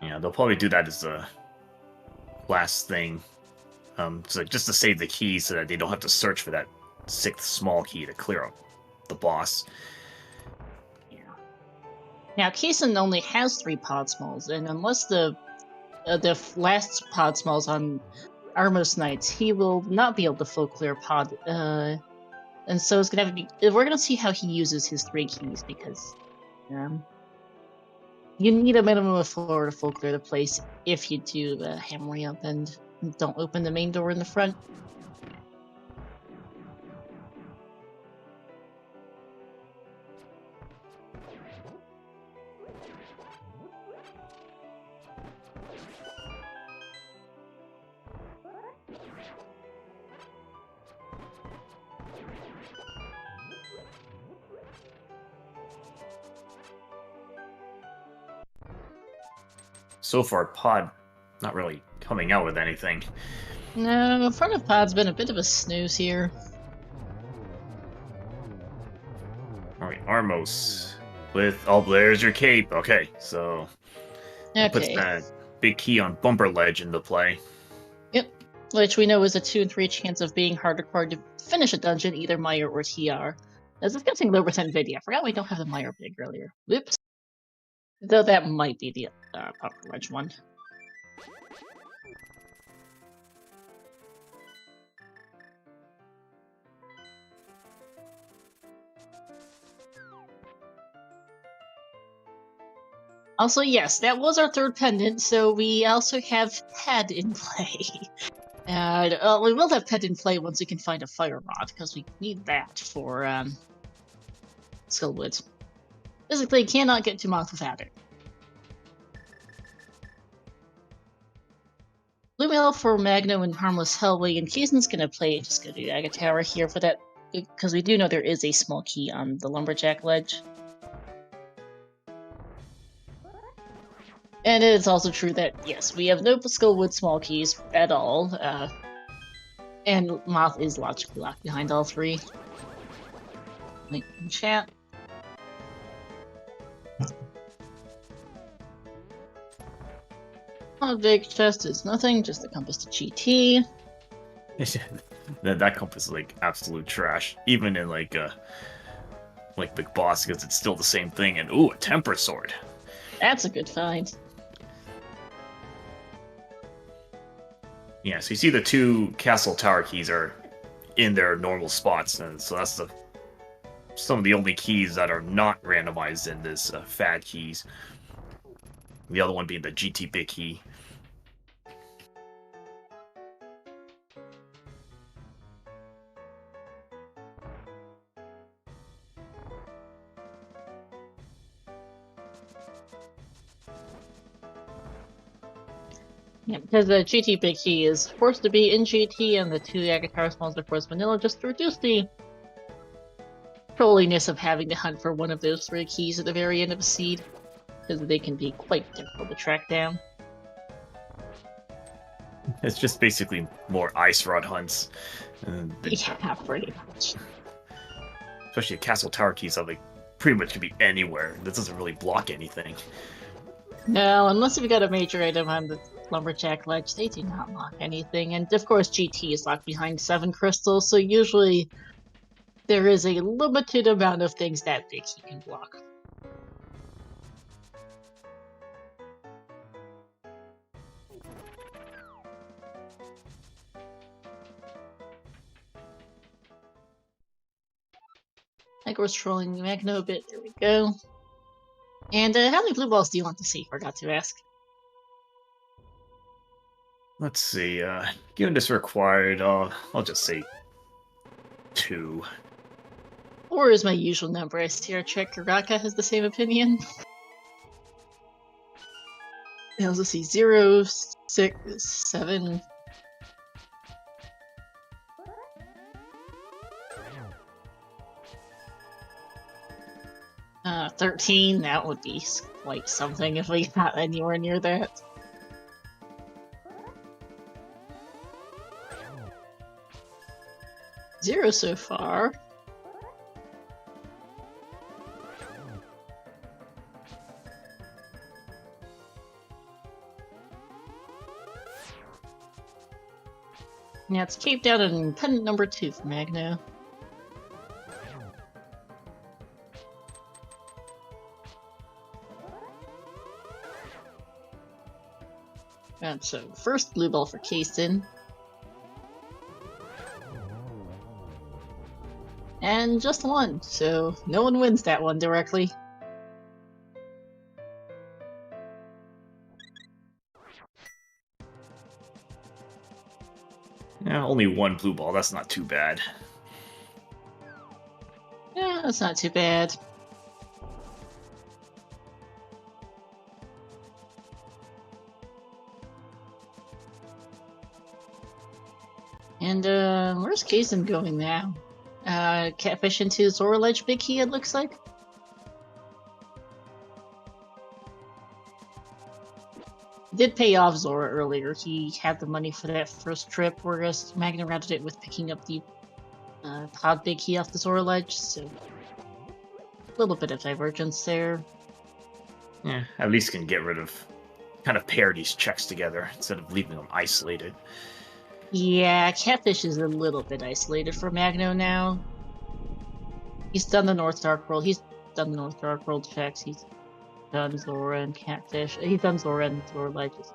Yeah, they'll probably do that as the last thing. So just to save the key so that they don't have to search for that 6th small key to clear up the boss. Yeah. Now, Kaesden only has 3 pod smalls, and unless the last pod smalls on Armos Knights, he will not be able to full clear pod. And so it's gonna have to be. We're gonna see how he uses his 3 keys, because you need a minimum of 4 to full clear the place if you do the hammering up and don't open the main door in the front. So far, pod not really coming out with anything. No, front of pod's been a bit of a snooze here. Alright, Armos. Oh, there's your cape. Okay, so... Okay. Puts that big key on Bumper Ledge into play. Yep. which we know is a 2 in 3 chance of being hard required to finish a dungeon, either Meyer or TR. As discussing low percent video, I forgot we don't have the Meyer big earlier. Whoops. Though that might be the Pop Wedge one. Also, yes, that was our third pendant, so we also have Ped in play. And we will have Ped in play once we can find a Fire Rod, because we need that for Skullwoods. Physically, cannot get to Moth without it. Blue Mail for Magno and Harmless Hellway, and Kaesden's gonna play just go to Aga Tower here for that, because we do know there is a small key on the Lumberjack ledge. And it is also true that, yes, we have no Skullwood small keys at all, and Moth is logically locked behind all three. Link in chat. Big chest is nothing, just the compass to GT. that compass is like absolute trash, even in like Big Boss, because it's still the same thing. And ooh, a temper sword. That's a good find. Yeah, so you see the 2 castle tower keys are in their normal spots, and so that's some of the only keys that are not randomized in this fad keys. The other one being the GT big key. Yeah, because the GT big key is forced to be in GT, and the 2 Agatara smalls are forced vanilla, just to reduce the trolliness of having to hunt for one of those 3 keys at the very end of a seed, because they can be quite difficult to track down. It's just basically more ice rod hunts. Yeah, pretty much. Especially the castle tower keys, so they pretty much can be anywhere. This doesn't really block anything. No, unless you've got a major item on the Lumberjack ledge, they do not lock anything. And of course, GT is locked behind 7 crystals, so usually there is a limited amount of things that big key can block. I think we're trolling Magno a bit. There we go. And how many blue balls do you want to see? Forgot to ask. Let's see, given this required, I'll just say 2. 4 is my usual number. I see our check Karaka has the same opinion. Let's see, 0, 6, 7. 13, that would be quite something if we got anywhere near that. Zero so far. Yeah, it's Cape Down and pendant number 2 for Magno. And so, first blue ball for Kaesden. And just 1, so no one wins that one directly. Yeah, only 1 blue ball, that's not too bad. Yeah, that's not too bad. And where's Kaesden going now? Catfish into Zora Ledge Big Key, it looks like. Did pay off Zora earlier. He had the money for that first trip, whereas Magna rounded it with picking up the Pod Big Key off the Zora Ledge, so a little bit of divergence there. Yeah, at least can get rid of, kind of pair these checks together instead of leaving them isolated. Yeah, Catfish is a little bit isolated from Magno now. He's done the North Dark World. He's done the North Dark World checks. He's done Zora and Catfish. He's done Zora and Zora Legends.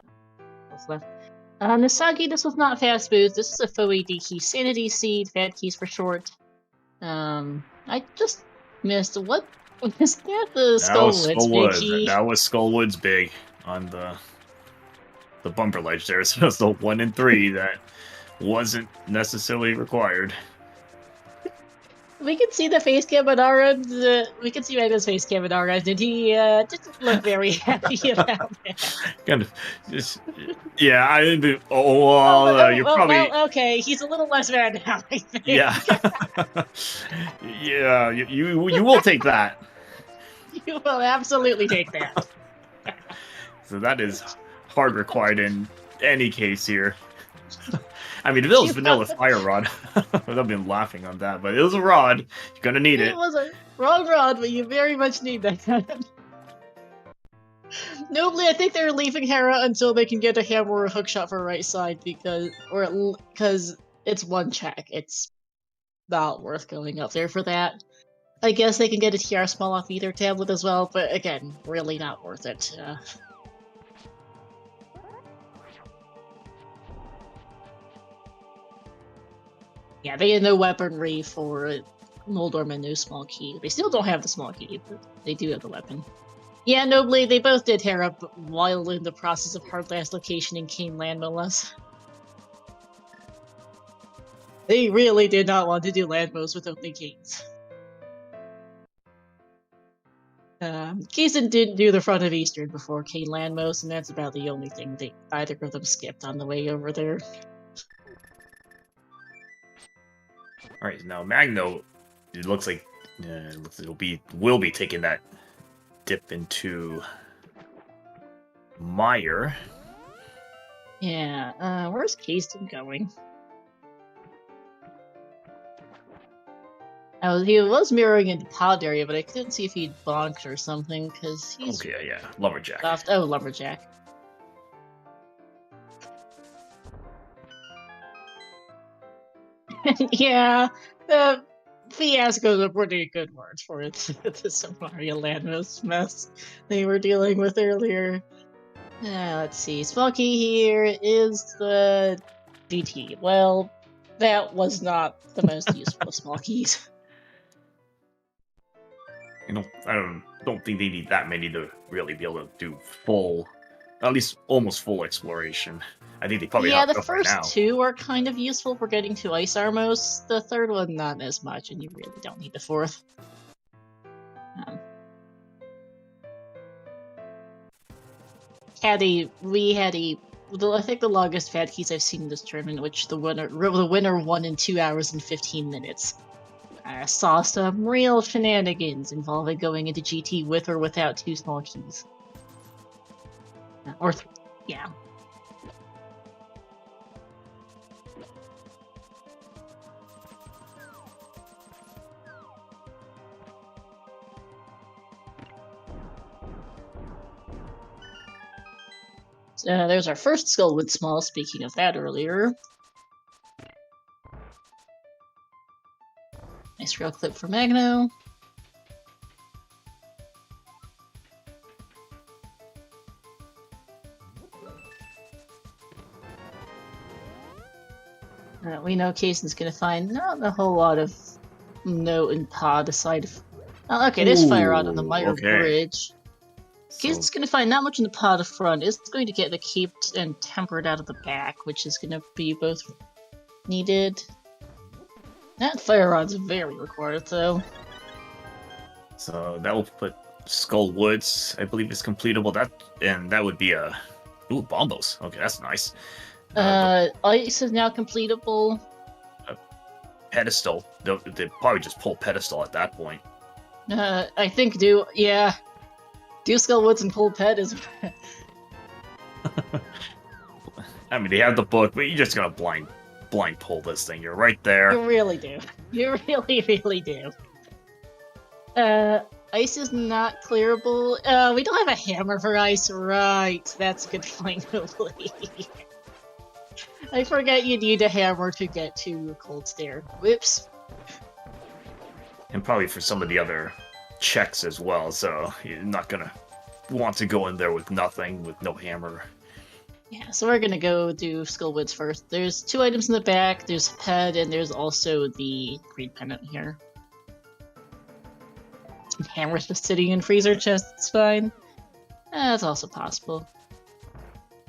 What's left? Nasagi, this was not fast boost. This is a faux AD key. Sanity Seed, Fat Keys for short. I just missed. What was that? The Skullwood's big key? That was Skullwood's big on the bumper ledge there. So it's the 1 and 3 that wasn't necessarily required. We can see the face cam on our end. We can see Magno's face cam on our end, and he didn't look very happy about that. Kind of, just, yeah. You're probably okay. He's a little less mad now, I think. Yeah, yeah. You will take that. You will absolutely take that. So that is hard required in any case here. I mean, if it was vanilla fire rod, I've been laughing on that, but it was a rod. You're gonna need it. It was a wrong rod, but you very much need that. Nobly, I think they're leaving Hera until they can get a hammer or a hookshot for right side because it's one check. It's not worth going up there for that. I guess they can get a TR small off either tablet as well, but again, really not worth it. Yeah, they had no weaponry for Moldorm and no small key. They still don't have the small key, but they do have the weapon. Yeah, Nobly, they both did Hera while in the process of Hard Last Location in Kane Landmoless. They really did not want to do Landmos with only Canes. Kaesden didn't do the front of Eastern before Kane Landmos, and that's about the only thing either of them skipped on the way over there. Alright, now Magno, it looks like will be taking that dip into Mire. Yeah, where's Kaesden going? He was mirroring into pod area, but I couldn't see if he'd bonked or something, because he's... Okay, yeah, Lumberjack. Oh, Lumberjack. Yeah, fiasco's a pretty good word for it. The Samaria Landmos mess they were dealing with earlier. Let's see. Small key here is the DT. Well, that was not the most useful of small keys. I don't think they need that many to really be able to do full, at least almost full exploration. I think they probably have the first two are kind of useful for getting to Ice Armos. The third one, not as much, and you really don't need the fourth. I think the longest Fat Keys I've seen in this tournament, which the winner won in 2 hours and 15 minutes. I saw some real shenanigans involving going into GT with or without 2 small keys. Yeah. There's our first Skullwood Small, speaking of that earlier. Nice rail clip for Magno. We know Kaesden's gonna find not a whole lot of note and pod aside of... Oh, okay, there's Fire Rod on the Mire Bridge. Kaesden's gonna find not much in the pod front. It's going to get the caped and tempered out of the back, which is gonna be both needed. That Fire Rod's very required, though. So that will put Skull Woods, I believe, is completable. That would be a... Ooh, Bombos. Okay, that's nice. Ice is now completable. Pedestal. They'll probably just pull Pedestal at that point. I think do Skull Woods and pull Ped is... I mean, they have the book, but you just gotta blind pull this thing. You're right there. You really do. You really, really do. Ice is not clearable. We don't have a hammer for ice, right? That's a good point, Nobly. I forget you need a hammer to get to Cold Stare. Whoops. And probably for some of the other checks as well, so you're not gonna want to go in there with nothing, with no hammer. Yeah, so we're gonna go do Skullwoods first. There's 2 items in the back, there's Head, and there's also the green pendant here. Hammer's just sitting in freezer chest, it's fine. That's also possible.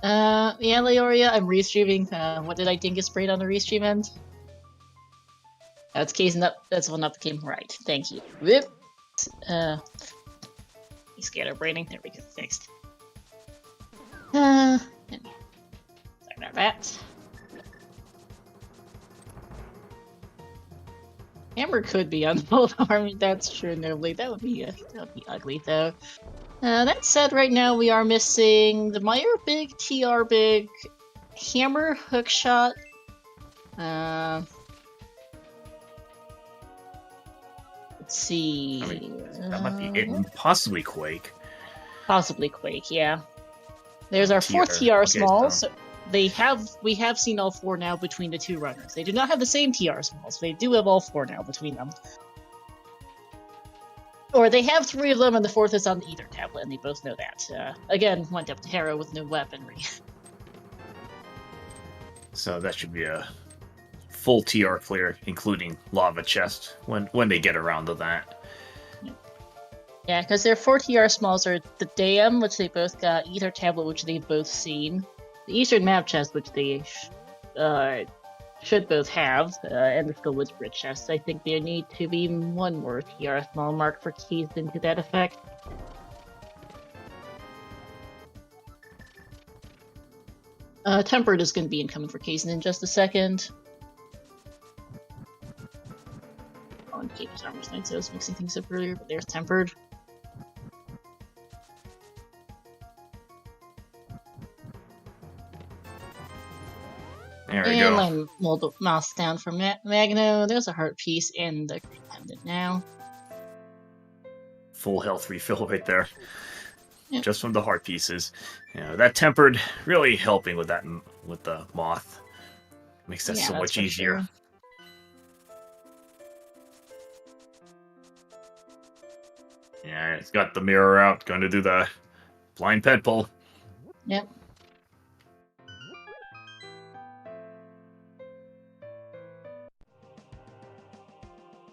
Yeah, Leoria, I'm restreaming. What did I dingus braid on the restream end? That's Kaesden up. That's one up the game right. Thank you. Whoop. Scatter braiding. There we go. Fixed. Sorry about that. Hammer could be on full arm. That's true. Nobly. That would be ugly though. That said, right now we are missing the Meyer Big, TR Big, Hammer, Hookshot. Let's see. I mean, that might be it, possibly Quake. Possibly Quake, yeah. There's our 4th TR small. So we have seen all 4 now between the 2 runners. They do not have the same TR smalls. They do have all 4 now between them. Or they have 3 of them, and the 4th is on the Ether tablet, and they both know that. Again, went up to Hera with no weaponry. So that should be a full TR clear, including Lava Chest, when they get around to that. Yeah, because their 4 TR smalls are the Dam, which they both got, Ether tablet, which they've both seen, the Eastern Map Chest, which they should both have, and the Skullwoods Bridge Chest. I think there need to be 1 more TR small mark for Kaesden to that effect. Tempered is going to be incoming for Kaesden in just a second. Oh, and Cape's Armor's Knight, so I was mixing things up earlier, but there's Tempered. There we go. And my mouse down for Magno. There's a heart piece and the pendant now. Full health refill right there. Yep. Just from the heart pieces. You know, that Tempered really helping with that, with the moth. Makes that so much easier. Sure. Yeah, it's got the mirror out. Going to do the blind pet pull. Yep.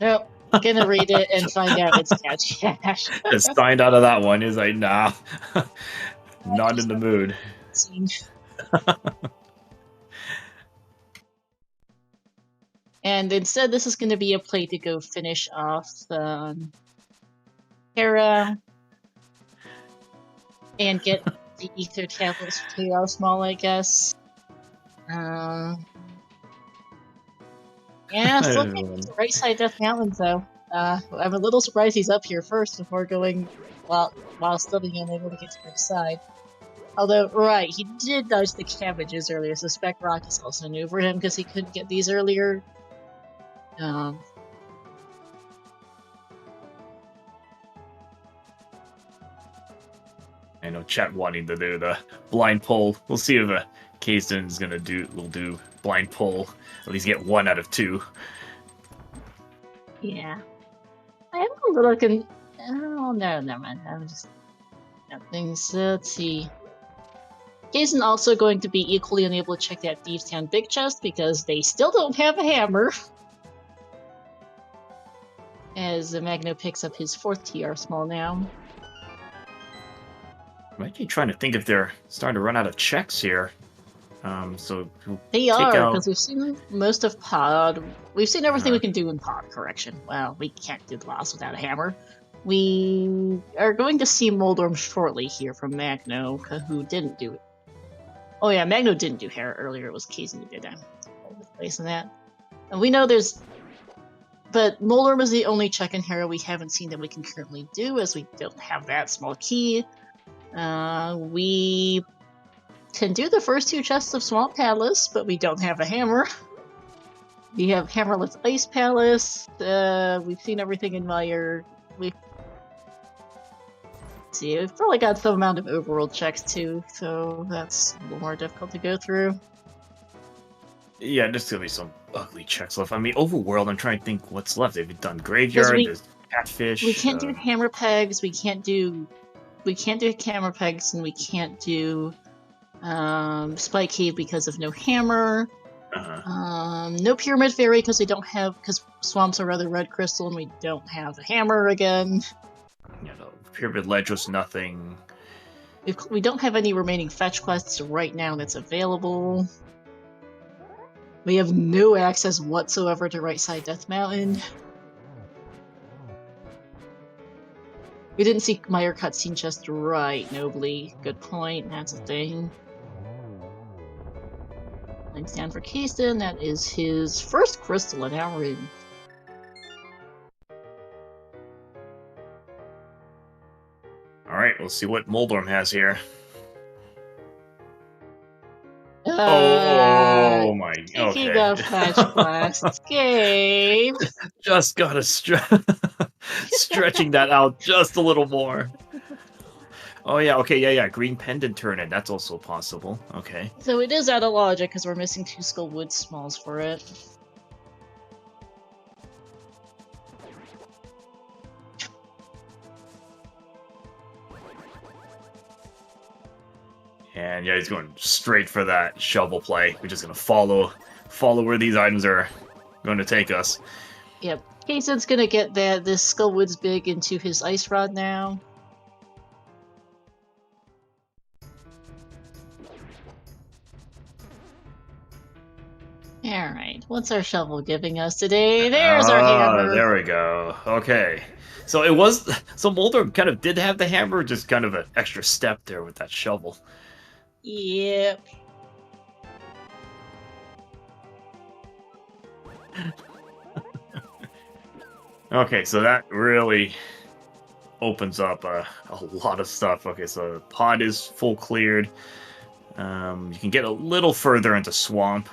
Nope. Gonna read it and find out it's catch cash. Just signed out of that one. He's like, nah. Not in the mood. And instead, this is going to be a play to go finish off Hera and get the Ether tablets to our small, I guess. Yeah, still can't get the right side Death Mountain, though. I'm a little surprised he's up here first before going, while still being unable to get to the right side. Although, right, he did dodge the cabbages earlier, so Spec Rock is also new for him because he couldn't get these earlier. I know chat wanting to do the blind pull. We'll see if Kaesden is gonna do blind pull. At least get 1 out of 2. Yeah. I am a little oh, no, never mind. I'm just... things. Let's see. Kaesden also going to be equally unable to check that Thieves Town big chest because they still don't have a hammer. As Magno picks up his 4th TR small now. I'm actually trying to think if they're starting to run out of checks here. So they are, because we've seen most of Pod. We've seen everything we can do in Pod, correction. Well, we can't do the boss without a hammer. We are going to see Moldorm shortly here from Magno, who didn't do it. Oh yeah, Magno didn't do Hera earlier, it was Kaesden who did that. All the place in that. And we know there's... But Moldorm is the only check in Hera we haven't seen that we can currently do, as we don't have that small key. We can do the first 2 chests of Swamp Palace, but we don't have a hammer. We have Hammerless Ice Palace. We've seen everything in Meyer. We've probably got some amount of overworld checks too, so that's a little more difficult to go through. Yeah, there's gonna be some ugly checks left. I mean, overworld, I'm trying to think what's left. They've done Because graveyard, there's catfish. we can't do hammer pegs, we can't do hammer pegs, and we can't do Spike Cave because of no hammer. No Pyramid Fairy because because swamps are rather red crystal and we don't have a hammer again. You know, Pyramid Ledge was nothing. We don't have any remaining fetch quests right now that's available. We have no access whatsoever to Right Side Death Mountain. We didn't see Meyer cutscene just right, nobly. Good point, that's a thing. Lines down for Kaesden, that is his first crystal an hour in. Alright, we'll see what Moldorm has here. Oh my, Taking okay. a fetch quest game. Just gotta stretching that out just a little more. Oh yeah, okay, yeah, green pendant turn in, that's also possible. Okay. So it is out of logic because we're missing 2 Skull Wood Smalls for it. And yeah, he's going straight for that shovel play. We're just gonna follow where these items are going to take us. Yep. Kaesden's gonna get this Skullwood's Big into his Ice Rod now. Alright, what's our shovel giving us today? There's our hammer! There we go. Okay. So Moldorm kind of did have the hammer, just kind of an extra step there with that shovel. Yep. Okay, so that really opens up a lot of stuff. Okay, so the pod is full cleared. You can get a little further into Swamp.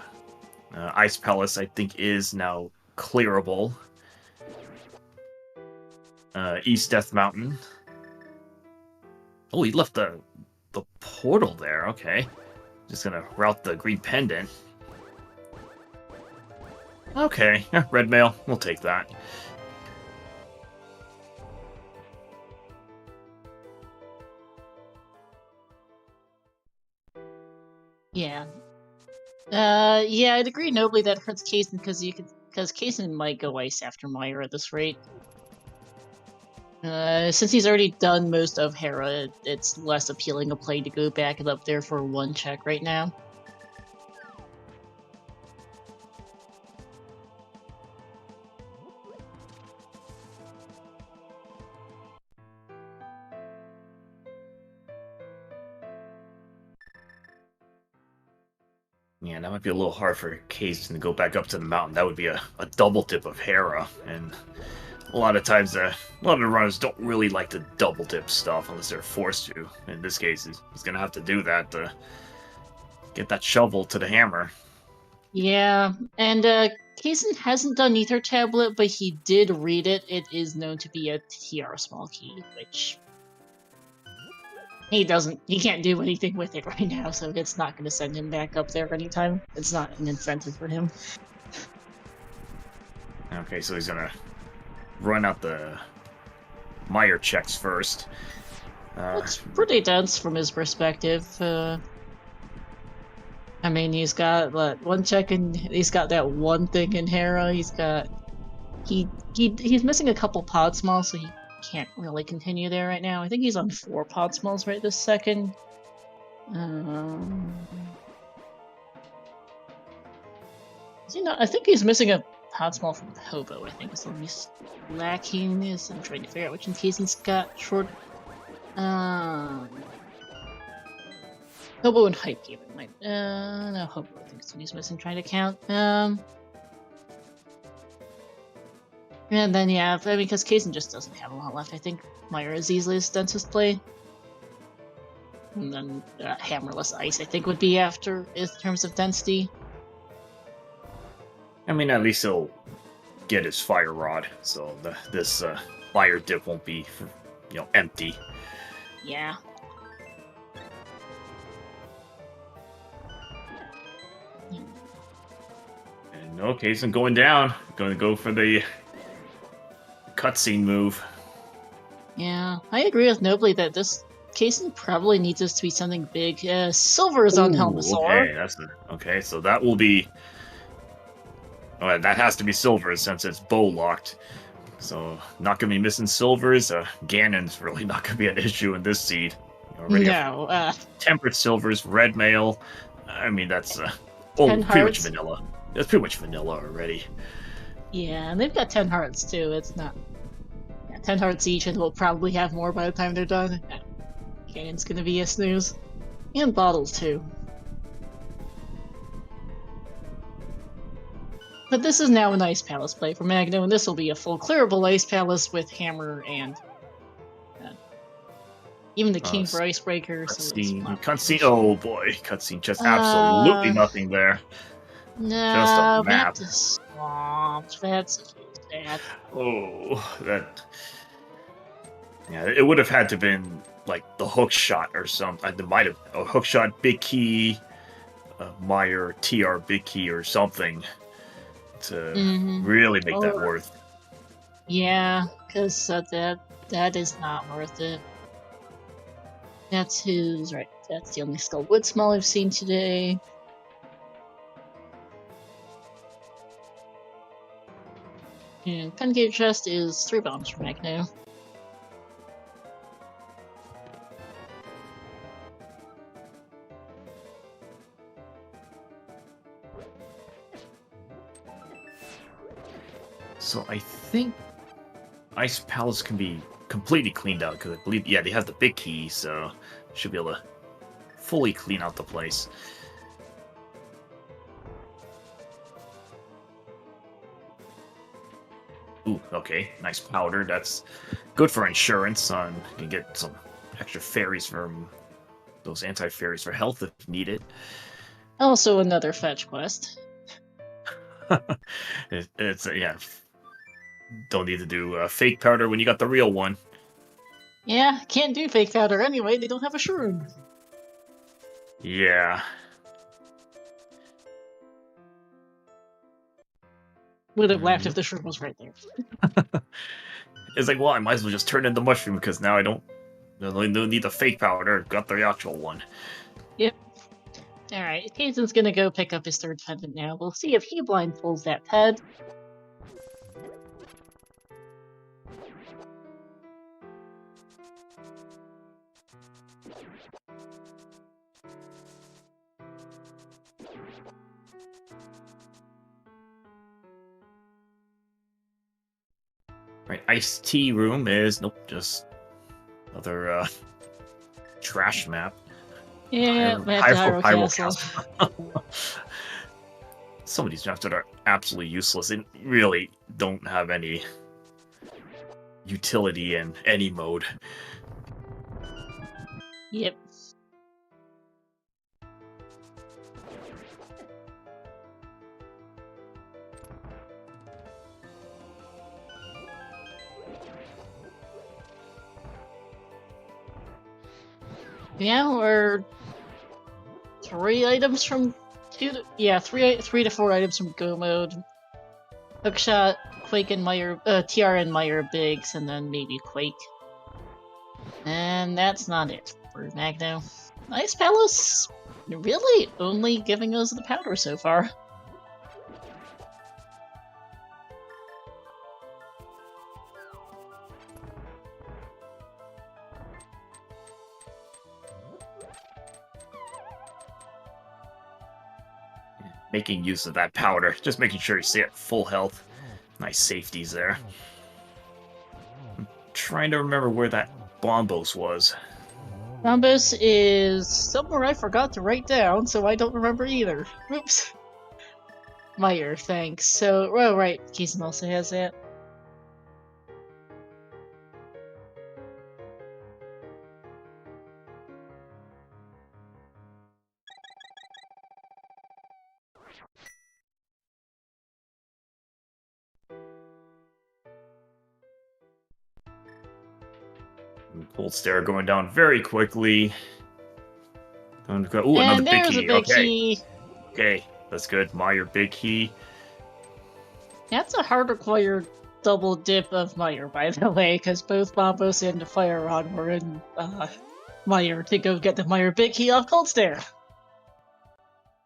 Ice Palace, I think, is now clearable. East Death Mountain. Oh, he left the portal there. Okay. Just gonna route the green pendant. Okay, red mail. We'll take that. Yeah. Yeah, I'd agree nobly that hurts Kaesden because Kaesden might go ice after Meyer at this rate. Since he's already done most of Hera, it's less appealing a play to go back and up there for 1 check right now. Yeah, that might be a little hard for Kaesden to go back up to the mountain. That would be a double dip of Hera, and a lot of times, a lot of the runners don't really like to double dip stuff unless they're forced to. In this case, he's gonna have to do that to get that shovel to the hammer. Yeah, and Kaesden hasn't done Ether Tablet, but he did read it. It is known to be a TR small key, which he can't do anything with it right now, so it's not going to send him back up there anytime. It's not an incentive for him. Okay, so he's gonna run out the Meyer checks first. It's pretty dense from his perspective. I mean, he's got what, 1 check and he's got that 1 thing in Hera. He's missing a couple pod smalls, so he can't really continue there right now. I think he's on 4 pod smalls right this second. Is he not? I think he's missing a pod small from Hobo, I think, is the least lacking. I'm trying to figure out which in case he's got short. Hobo and Hype Game. No, Hobo, I think is what he's missing, trying to count. And then, yeah, I mean, because Kaesden just doesn't have a lot left. I think Meyer is easily his densest play. And then Hammerless Ice, I think, would be after in terms of density. I mean, at least he'll get his Fire Rod, so this fire dip won't be, empty. Yeah. No, Kaesden going down. Going to go for the cutscene move. Yeah, I agree with Nobly that this Kaesden probably needs this to be something big. Silver is on Helmasaur. Okay, okay. So that will be. Oh, that has to be silver since it's bow locked. So not gonna be missing silvers. Ganon's really not gonna be an issue in this seed. No, tempered silvers, red mail. I mean that's pretty much vanilla. That's pretty much vanilla already. Yeah, and they've got 10 hearts too. It's not 10 hearts each, and we'll probably have more by the time they're done. Ganon's gonna be a snooze, and bottles too. But this is now an Ice Palace play for Magno, and this will be a full clearable Ice Palace with Hammer and even the King for Icebreaker. Cutscene. Oh boy, cutscene. Just absolutely nothing there. No, just a map. That's bad. Oh, that. Yeah, it would have had to been like the hook shot or something. It might have a hook shot, big key, Meyer TR big key or something to really make that worth. Yeah, because that is not worth it. That's who's right. That's the only Skull Wood Small I've seen today. And Pencave Chest is 3 bombs for Magno. So I think Ice Palace can be completely cleaned out because I believe, yeah, they have the big key, so should be able to fully clean out the place. Ooh, okay, nice powder. That's good for insurance. You can get some extra fairies from those anti-fairies for health if needed. Also another fetch quest. It's yeah. Don't need to do fake powder when you got the real one. Yeah, can't do fake powder anyway. They don't have a shroom. Yeah. Would have laughed if the shroom was right there. It's like, well, I might as well just turn in the mushroom because now I don't need the fake powder. Got the actual one. Yep. Alright, Kaeden's gonna go pick up his 3rd pendant now. We'll see if he blindfolds that ped. Right, iced tea room is nope, just another trash map. Yeah, Hyrule Castle. Some of these maps that are absolutely useless and really don't have any utility in any mode. Yep. Yeah, we're 3 items from 2 to, yeah, 3 to 4 items from Go mode. Hookshot, Quake and Meyer, TR and Meyer Biggs, and then maybe Quake. And that's not it for Magno. Ice Palace really only giving us the powder so far. Making use of that powder, just making sure you stay at full health. Nice safeties there. I'm trying to remember where that Bombos was. Bombos is somewhere I forgot to write down, so I don't remember either. Oops. Meyer, thanks. So, well, right, Kaesden also has that. Cold Stare going down very quickly. Ooh, and another big key. A big key. Okay, that's good. Meyer big key. That's a hard required double dip of Meyer, by the way, because both Bombos and the Fire Rod were in Meyer to go get the Meyer Big Key off Cold Stare.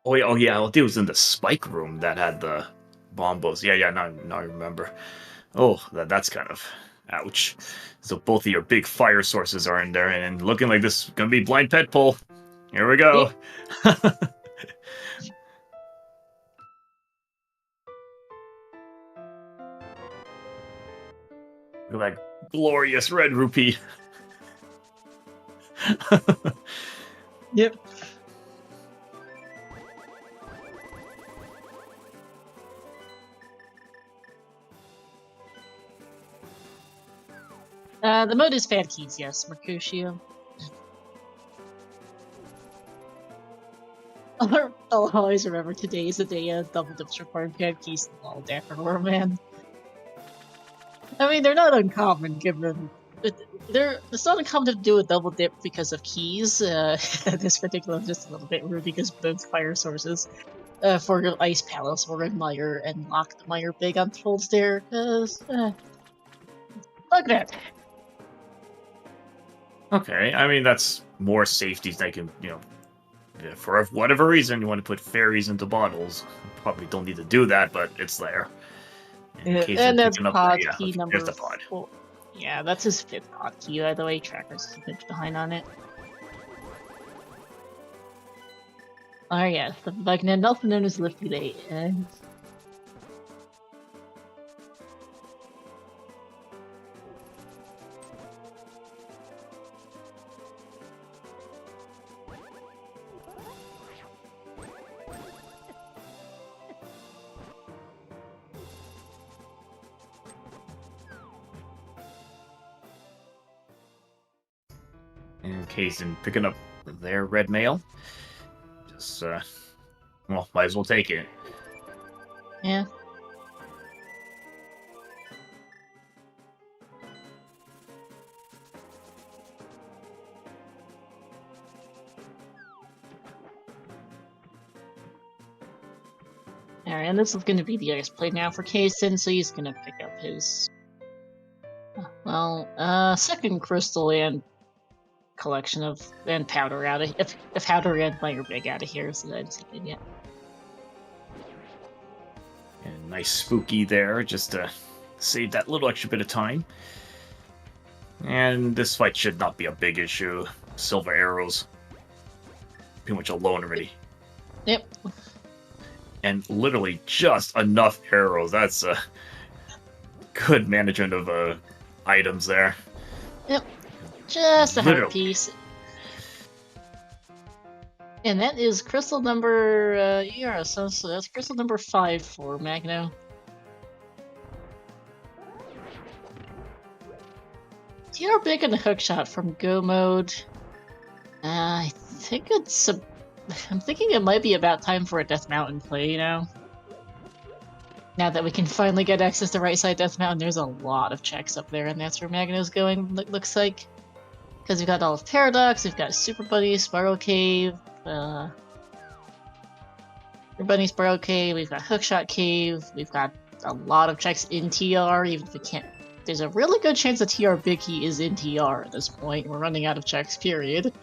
Oh yeah, it was in the spike room that had the bombos. Yeah, now I remember. Oh, that's kind of ouch. So both of your big fire sources are in there, and looking like this is gonna be blind pet pull. Here we go. Look at that glorious red rupee. Yep. The mode is fan keys, yes, Mercutio. I'll always remember today is the day double dips required fan keys in all Dapper man. I mean, they're not uncommon given. It's not uncommon to do a double dip because of keys. This particular is just a little bit weird because both fire sources for your Ice Palace were in Meyer and locked the Meyer big on Cold Stare. Look at that. Okay, I mean that's more safeties they can, for whatever reason you want to put fairies into bottles. Probably don't need to do that, but it's there. And that's pod key number. There's the pod. 4. Yeah, that's his 5th pod key, by the way. Tracker's a bit behind on it. Oh yes, the Magno, also known as Lifty Day. And Kaesden picking up their red mail. Just, well, might as well take it. Yeah. Alright, and this is going to be the ice play now for Kaesden, so he's going to pick up his... Well, second crystal and collection of and powder out of if powder and Meyer Big out of here, so that's yeah. And nice spooky there, just to save that little extra bit of time. And this fight should not be a big issue. Silver arrows, pretty much alone already. Yep. And literally just enough arrows. That's a good management of items there. Yep. Just a heart piece. And that is crystal number, so that's crystal number 5 for Magno. TR Big and the hookshot from Go mode. I think it's I'm thinking it might be about time for a Death Mountain play now. Now that we can finally get access to right side Death Mountain, there's a lot of checks up there, and that's where Magno's going, looks like. Because we've got all of Paradox, we've got Super Bunny, Spiral Cave, Super Bunny, Spiral Cave, we've got Hookshot Cave, we've got a lot of checks in TR, even if we can't... There's a really good chance that TR Big Key is in TR at this point. We're running out of checks, period.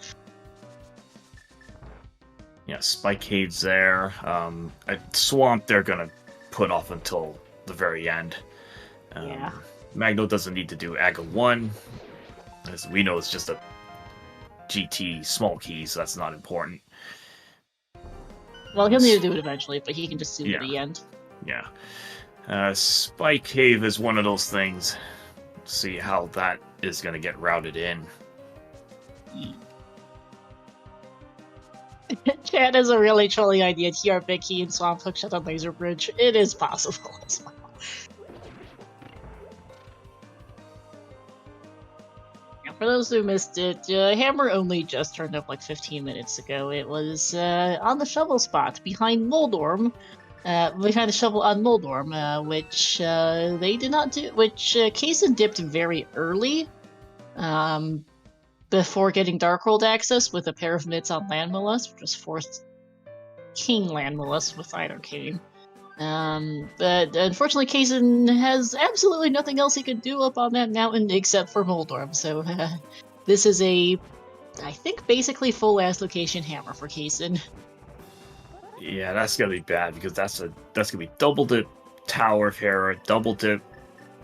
Yeah, Spike Cave's there. A Swamp they're gonna put off until the very end. Yeah. Magno doesn't need to do Aga 1. As we know, it's just a GT small key, so that's not important. Well, he'll need to do it eventually, but he can just do it at the end. Yeah. Spike Cave is one of those things. See how that is going to get routed in. Chad has a really trolling idea. TR Big Key and Swamp Hookshot on Laser Bridge. It is possible as well. For those who missed it, Hammer only just turned up like 15 minutes ago. It was on the shovel spot behind Moldorm. Behind the shovel on Moldorm, which they did not do. Which Kaesden dipped very early, before getting Darkworld access with a pair of mitts on Land Mollusk, which was fourth King Land Mollusk with Iron King. But unfortunately, Kaesden has absolutely nothing else he can do up on that mountain except for Moldorm. So this is I think, basically full-ass location hammer for Kaesden. Yeah, that's gonna be bad because that's gonna be double dip Tower of Hera, double dip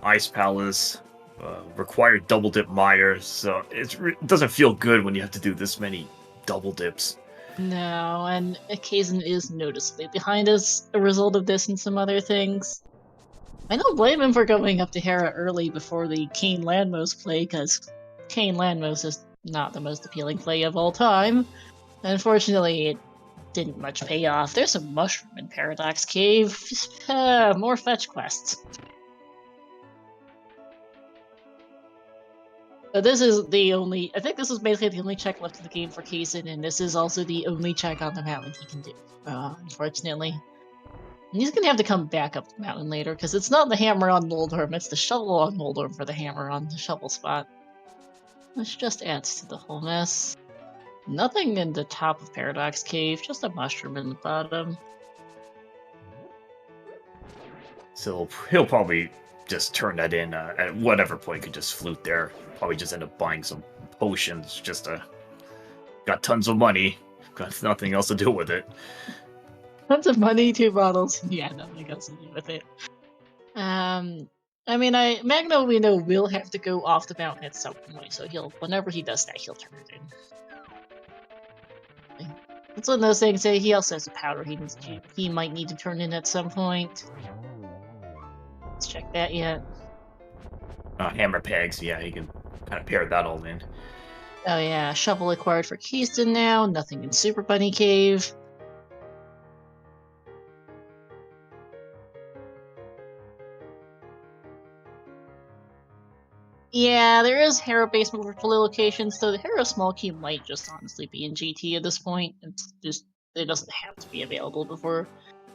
Ice Palace, required double dip Myers. So it doesn't feel good when you have to do this many double dips. No, and Kazen is noticeably behind as a result of this and some other things. I don't blame him for going up to Hera early before the Kane Landmos play, because Kane Landmos is not the most appealing play of all time. Unfortunately, it didn't much pay off. There's a mushroom in Paradox Cave. More fetch quests. But this is the only... I think this is basically the only check left in the game for Kazen, and this is also the only check on the mountain he can do, unfortunately. And he's gonna have to come back up the mountain later, because it's not the hammer on Moldorm, it's the shovel on Moldorm for the hammer on the shovel spot. Which just adds to the whole mess. Nothing in the top of Paradox Cave, just a mushroom in the bottom. So he'll probably just turn that in at whatever point, could just flute there. Probably just end up buying some potions, just got tons of money, got nothing else to do with it. Tons of money, 2 bottles, yeah, nothing else to do with it. I mean, Magno, we know, will have to go off the mountain at some point, so whenever he does that, he'll turn it in. It's one of those things, he also has a powder he might need to turn in at some point. Let's check that yet. Hammer pegs, yeah, he can kind of pair that all in. Oh yeah, shovel acquired for Kaesden now, nothing in Super Bunny Cave. Yeah, there is Hera basement virtual locations, so the Hera small key might just honestly be in GT at this point. It's just, it doesn't have to be available before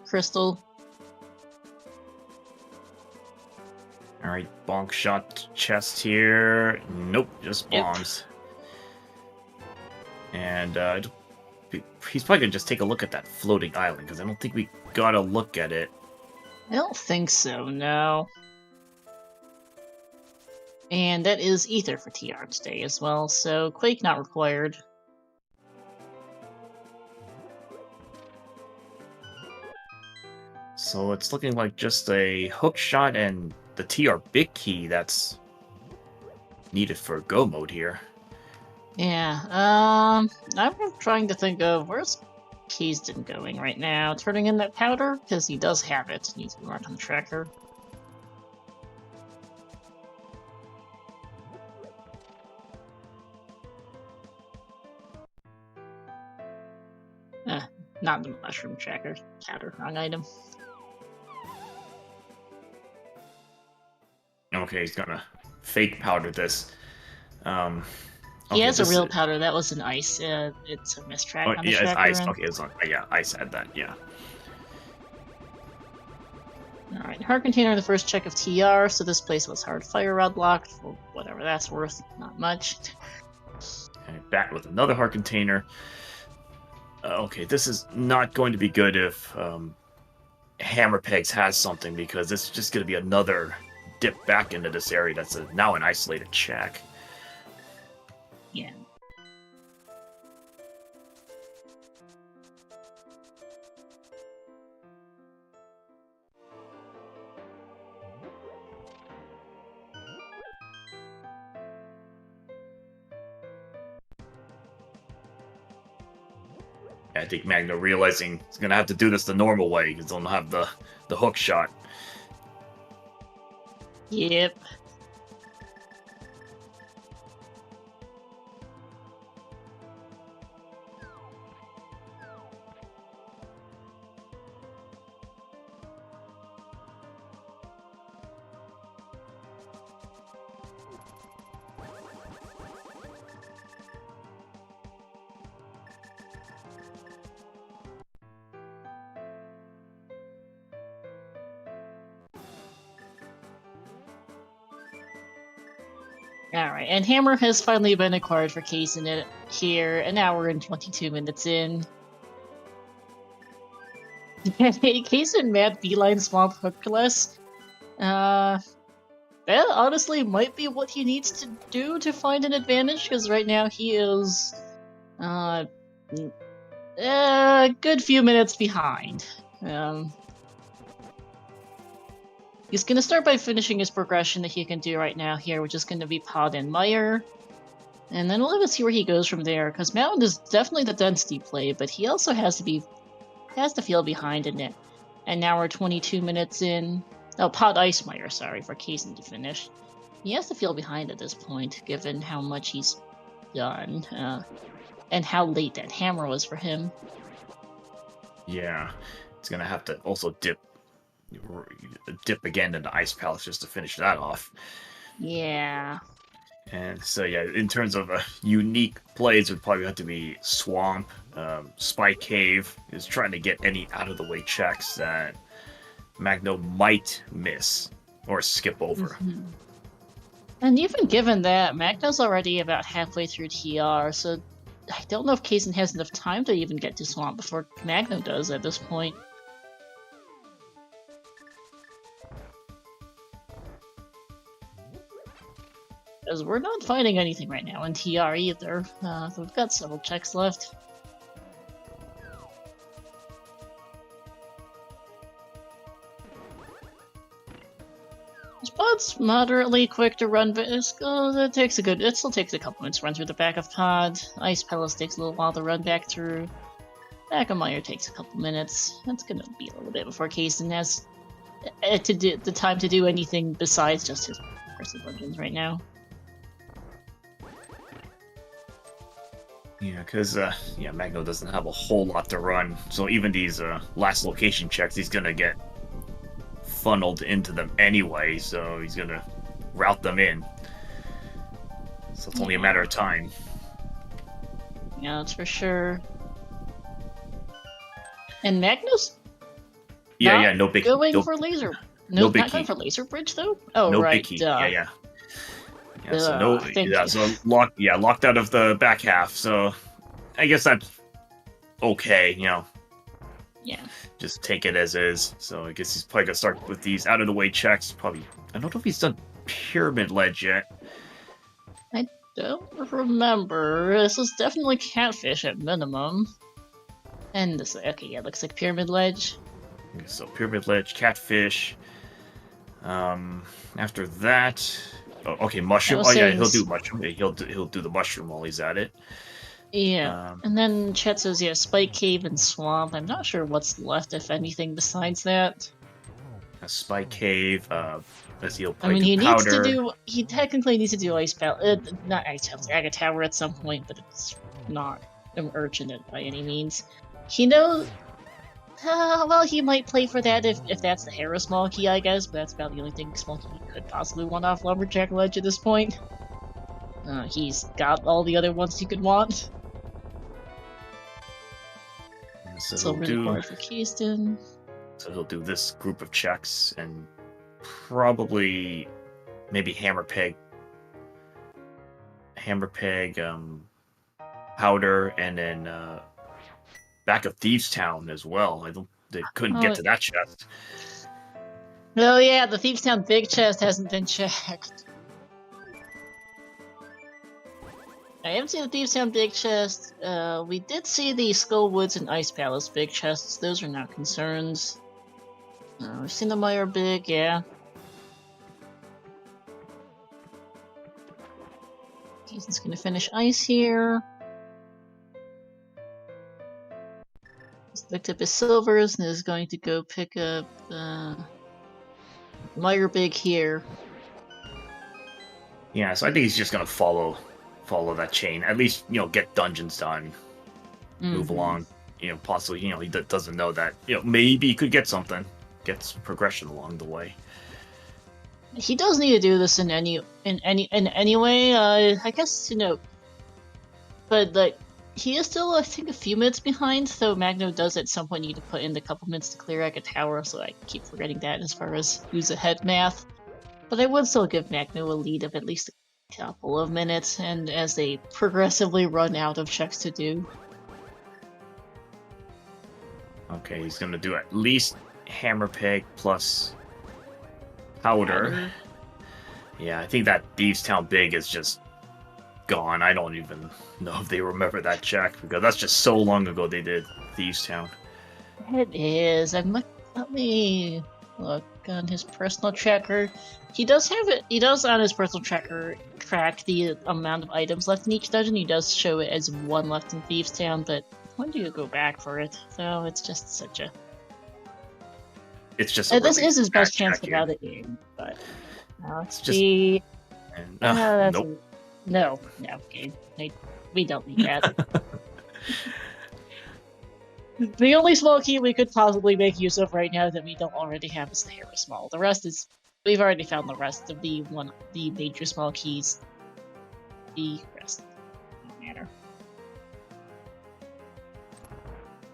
Crystal. Alright, bonk shot chest here. Nope, just bombs. Yep. And he's probably gonna just take a look at that floating island, because I don't think we got a look at it. I don't think so, no. And that is Ether for TR today as well, so Quake not required. So it's looking like just a hook shot and the TR big key that's needed for go mode here. Yeah, I'm trying to think of where's Kaesden going right now. Turning in that powder? Because he does have it. It needs to be marked on the tracker. Not the mushroom tracker. Powder, wrong item. Okay, he's gonna fake powder this. He has a real powder. That was an ice. It's a mistrack on the yeah, tracker. It's ice. Okay, it's on. Yeah, ice had that. Yeah. Alright, hard container, the first check of TR, so this place was hard fire rod blocked, for whatever that's worth, not much. And back with another hard container. Okay, this is not going to be good if Hammer Pegs has something, because it's just going to be another dip back into this area that's now an isolated check. Yeah. I think Magno realizing he's going to have to do this the normal way, because he'll have the hook shot. Yep. Alright, and Hammer has finally been acquired for Kaesden here, an hour and 22 minutes in. Kaesden Mad Beeline Swamp Hookless. That honestly might be what he needs to do to find an advantage, because right now he is a good few minutes behind. He's gonna start by finishing his progression that he can do right now here, which is gonna be Pod and Meyer. And then we'll have to see where he goes from there, because Mountain is definitely the density play, but he also has to feel behind in it. And now we're 22 minutes in. Oh, Pod Ice Meyer, sorry, for Kaesden to finish. He has to feel behind at this point, given how much he's done, and how late that hammer was for him. Yeah, it's gonna have to also dip again into Ice Palace just to finish that off. Yeah. And so yeah, in terms of unique plays, it would probably have to be Swamp. Spy Cave is trying to get any out of the way checks that Magno might miss or skip over. Mm-hmm. And even given that, Magno's already about halfway through TR, so I don't know if Kaesden has enough time to even get to Swamp before Magno does at this point. Because we're not finding anything right now in TR either. So we've got several checks left. This pod's moderately quick to run, but it still takes a couple minutes to run through the back of Pod. Ice Palace takes a little while to run back through. Back of Meyer takes a couple minutes. That's gonna be a little bit before Kaesden has the time to do anything besides just his aggressive dungeons right now. Yeah, because Magno doesn't have a whole lot to run, so even these last location checks, he's gonna get funneled into them anyway, so he's gonna route them in. So it's only a matter of time. Yeah, that's for sure. And Magno's no big going no, for laser. No big not key. going for laser bridge though. Oh, no right. big key. Duh. So locked out of the back half. So I guess that's okay. Yeah. Just take it as is. So I guess he's probably gonna start with these out of the way checks. Probably. I don't know if he's done Pyramid Ledge yet. I don't remember. This is definitely Catfish at minimum. And this, okay, yeah, looks like Pyramid Ledge. So Pyramid Ledge, Catfish. After that, okay, Mushroom. Oh yeah, he'll do Mushroom. He'll do the Mushroom while he's at it. Yeah, and then Chet says, yeah, Spike Cave and Swamp. I'm not sure what's left, if anything, besides that. A Spike Cave. As he'll I mean, he technically needs to do Ice Palace, not Ice Palace, Aga Tower at some point, but it's not an urgent by any means. He knows. Well, he might play for that if that's the Hera small key, I guess, but that's about the only thing small key could possibly want off Lumberjack Ledge at this point. He's got all the other ones he could want. So really hard for Kaesden. So he'll do this group of checks and probably maybe Hammer Peg, Powder, and then back of Thieves Town as well. They couldn't get to that chest. Oh yeah, the Thieves Town big chest hasn't been checked. I haven't seen the Thieves Town big chest. We did see the Skullwoods and Ice Palace big chests. Those are not concerns. We've seen the Meyer big, yeah. Kaesden's gonna finish ice here. He's picked up his silvers and is going to go pick up Meyer big here. Yeah, so I think he's just gonna follow that chain. At least, get dungeons done. Move along. Possibly, he doesn't know that, maybe he could get something. Gets progression along the way. He does need to do this in any way, I guess, but like, he is still, I think, a few minutes behind, so Magno does at some point need to put in the couple minutes to clear Aga Tower, so I keep forgetting that as far as who's ahead math. But I would still give Magno a lead of at least a couple of minutes, and as they progressively run out of checks to do. Okay, he's gonna do at least hammer peg plus powder. Yeah, I think that Beevestown Big is just gone. I don't even know if they remember that check, because that's just so long ago they did Thievestown. It is. Let me look on his personal tracker. He does have it. He does on his personal tracker track the amount of items left in each dungeon. He does show it as 1 left in Thievestown, but when do you go back for it? So it's just such a. It's just. This is his best chance to get out of the game, but let's just, see. Nope. No, game. We don't need that. The only small key we could possibly make use of right now that we don't already have is the Hera Small. The rest is we've already found the rest of the major small keys. The rest don't matter.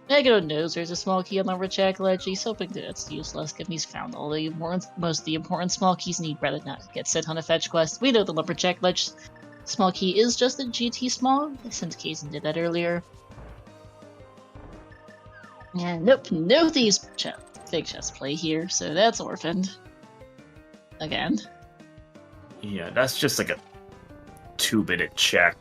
Magno knows there's a small key on the Lumberjack ledge. He's hoping that it's useless, given he's found all the most of the important small keys, and he'd rather not get sent on a fetch quest. We know the Lumberjack ledge small key is just a GT small, since Kaesden did that earlier. And nope, no Thieves big chest play here, so that's orphaned. Again. Yeah, that's just like a 2-minute check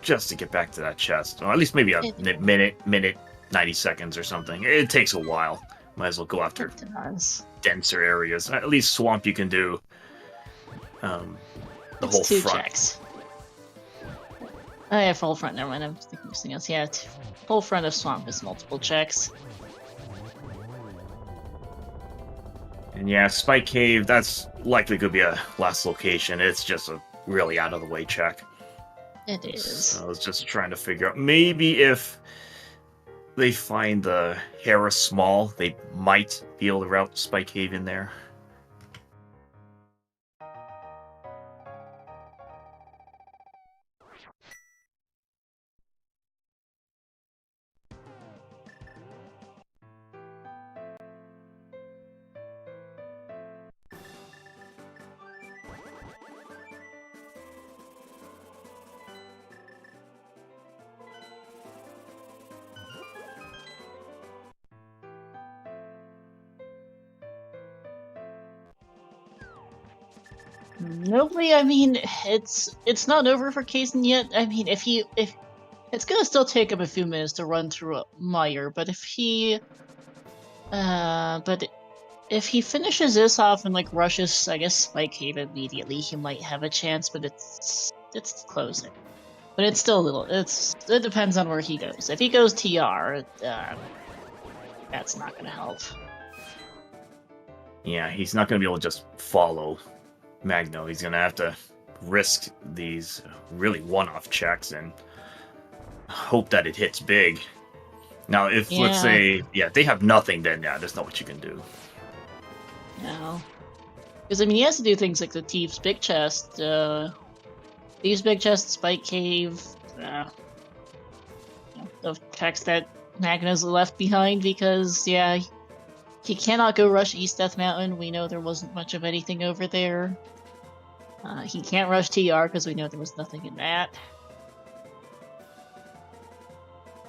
just to get back to that chest. Or at least maybe a minute, 90 seconds or something. It takes a while. Might as well go after denser areas. At least Swamp you can do the whole front. Checks. Oh yeah, full front, never mind, I'm thinking of something else. Yeah, full front of Swamp is multiple checks. And yeah, Spike Cave, that's likely going to be a last location. It's just a really out-of-the-way check. It is. So I was just trying to figure out, maybe if they find the Hera Small, they might be able to route Spike Cave in there. Nobody, I mean, it's not over for Kaesden yet. I mean, if it's gonna still take him a few minutes to run through a mire, but if he finishes this off and like rushes, I guess, Spike Cave immediately, he might have a chance. But it's closing. But it's still a little. It depends on where he goes. If he goes TR, that's not gonna help. Yeah, he's not gonna be able to just follow Magno. He's gonna have to risk these really one-off checks and hope that it hits big. Now, if let's say, they have nothing, then there's not what you can do. No, because I mean, he has to do things like the Thieves' Big Chest, Thieves' Big Chest, Spike Cave, the checks that Magno's left behind because he cannot go rush East Death Mountain. We know there wasn't much of anything over there. He can't rush TR because we know there was nothing in that.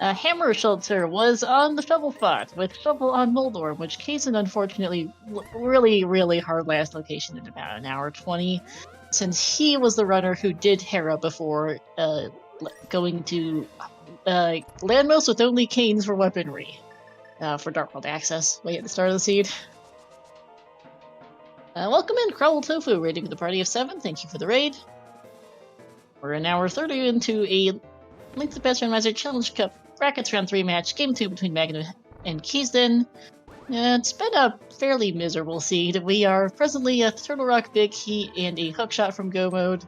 Hammer Shelter was on the Shovel Spot with Shovel on Moldor, which Kaesden unfortunately really, really hard last location in about an hour 20, since he was the runner who did Hera before going to Landmost with only canes for weaponry. For Dark World access, way at the start of the seed. Welcome in, Crowell Tofu, raiding with the party of 7. Thank you for the raid. We're an hour 30 into a Link to the Past Randomizer Challenge Cup Brackets Round 3 match, Game 2 between Magno and Kaesden. It's been a fairly miserable seed. We are presently a Turtle Rock Big Heat and a Hookshot from Go Mode.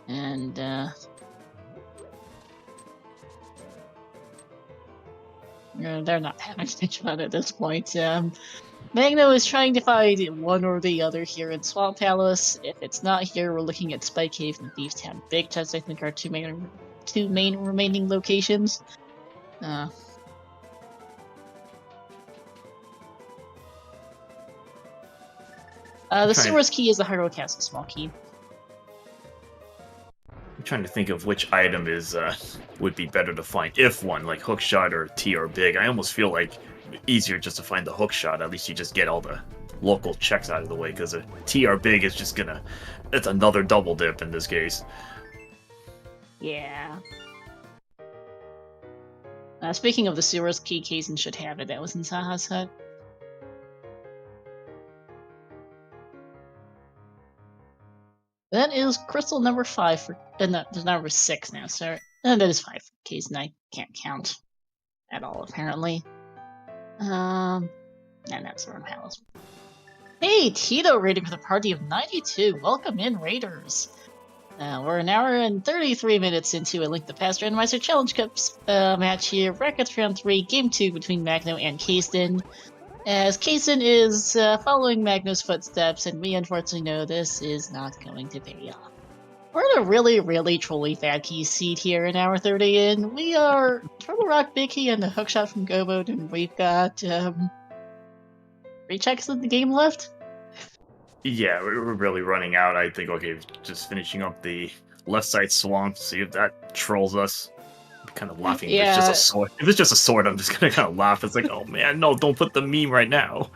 And, they're not having much fun at this point. Magno is trying to find one or the other here in Swamp Palace. If it's not here, we're looking at Spike Cave and Beeftown Big Chest, I think, are two main remaining locations. The Sewer's Key is the Hyrule Castle small key. I'm trying to think of which item would be better to find, if one, like Hookshot or TR Big. I almost feel like easier just to find the hook shot. At least you just get all the local checks out of the way, because a TR big is just gonna... It's another double dip in this case. Yeah. Speaking of the sewers key, Kaesden should have it. That was in Saha's hut. That is crystal number 5 for... no, there's number 6 now, sorry. That is 5 for Kaesden. I can't count at all, apparently. And that's where I'm housed. Hey, Tito rated with a party of 92. Welcome in, Raiders. We're an hour and 33 minutes into a Link to the Past Randomizer Challenge Cups match here. Brackets round 3, game 2 between Magno and Kaesden. As Kaesden is following Magno's footsteps, and we unfortunately know this is not going to pay off. We're in a really, really truly fat key seed here in hour 30 in. We are Turtle Rock, Big Key, and a hookshot from Gobode, and we've got 3 checks in the game left. Yeah, we're really running out. I think, okay, just finishing up the left side swamp, see if that trolls us. I'm kind of laughing. Yeah. If it's just a sword. If it's just a sword, I'm just gonna kind of laugh. It's like, oh man, no, don't put the meme right now.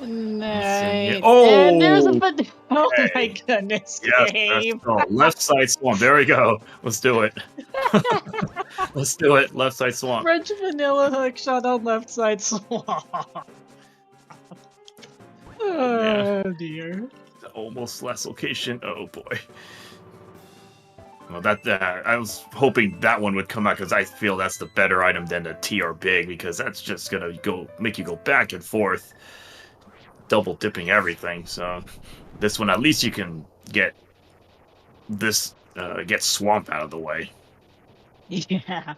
Nice. Oh, and there's a oh okay. my goodness, Yes, Gabe. left side swamp. There we go. Let's do it. Let's do it. Left side swamp. French vanilla hookshot on left side swamp. Oh dear. Almost last location. Oh boy. Well, that I was hoping that one would come out, because I feel that's the better item than the TR big, because that's just gonna make you go back and forth, double dipping everything. So this one, at least you can get this get swamp out of the way. Yeah.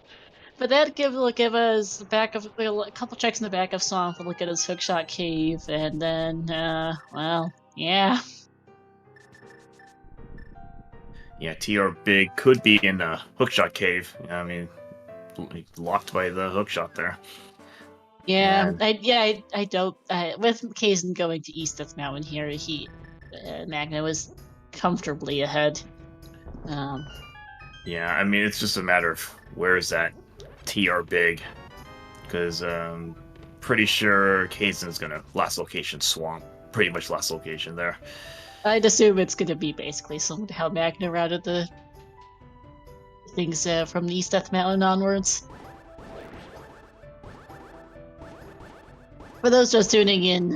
But that give us back of a couple checks in the back of Swamp to look at his hookshot cave, and then well, yeah. Yeah, TR big could be in a hookshot cave. I mean, locked by the hookshot there. Yeah, I don't. With Kaesden going to East Death Mountain here, Magno is comfortably ahead. Yeah, I mean, it's just a matter of where is that TR big, because pretty sure Kaesden's gonna last location swamp. Pretty much last location there. I'd assume it's gonna be basically similar to how Magno routed the things from the East Death Mountain onwards. For those just tuning in,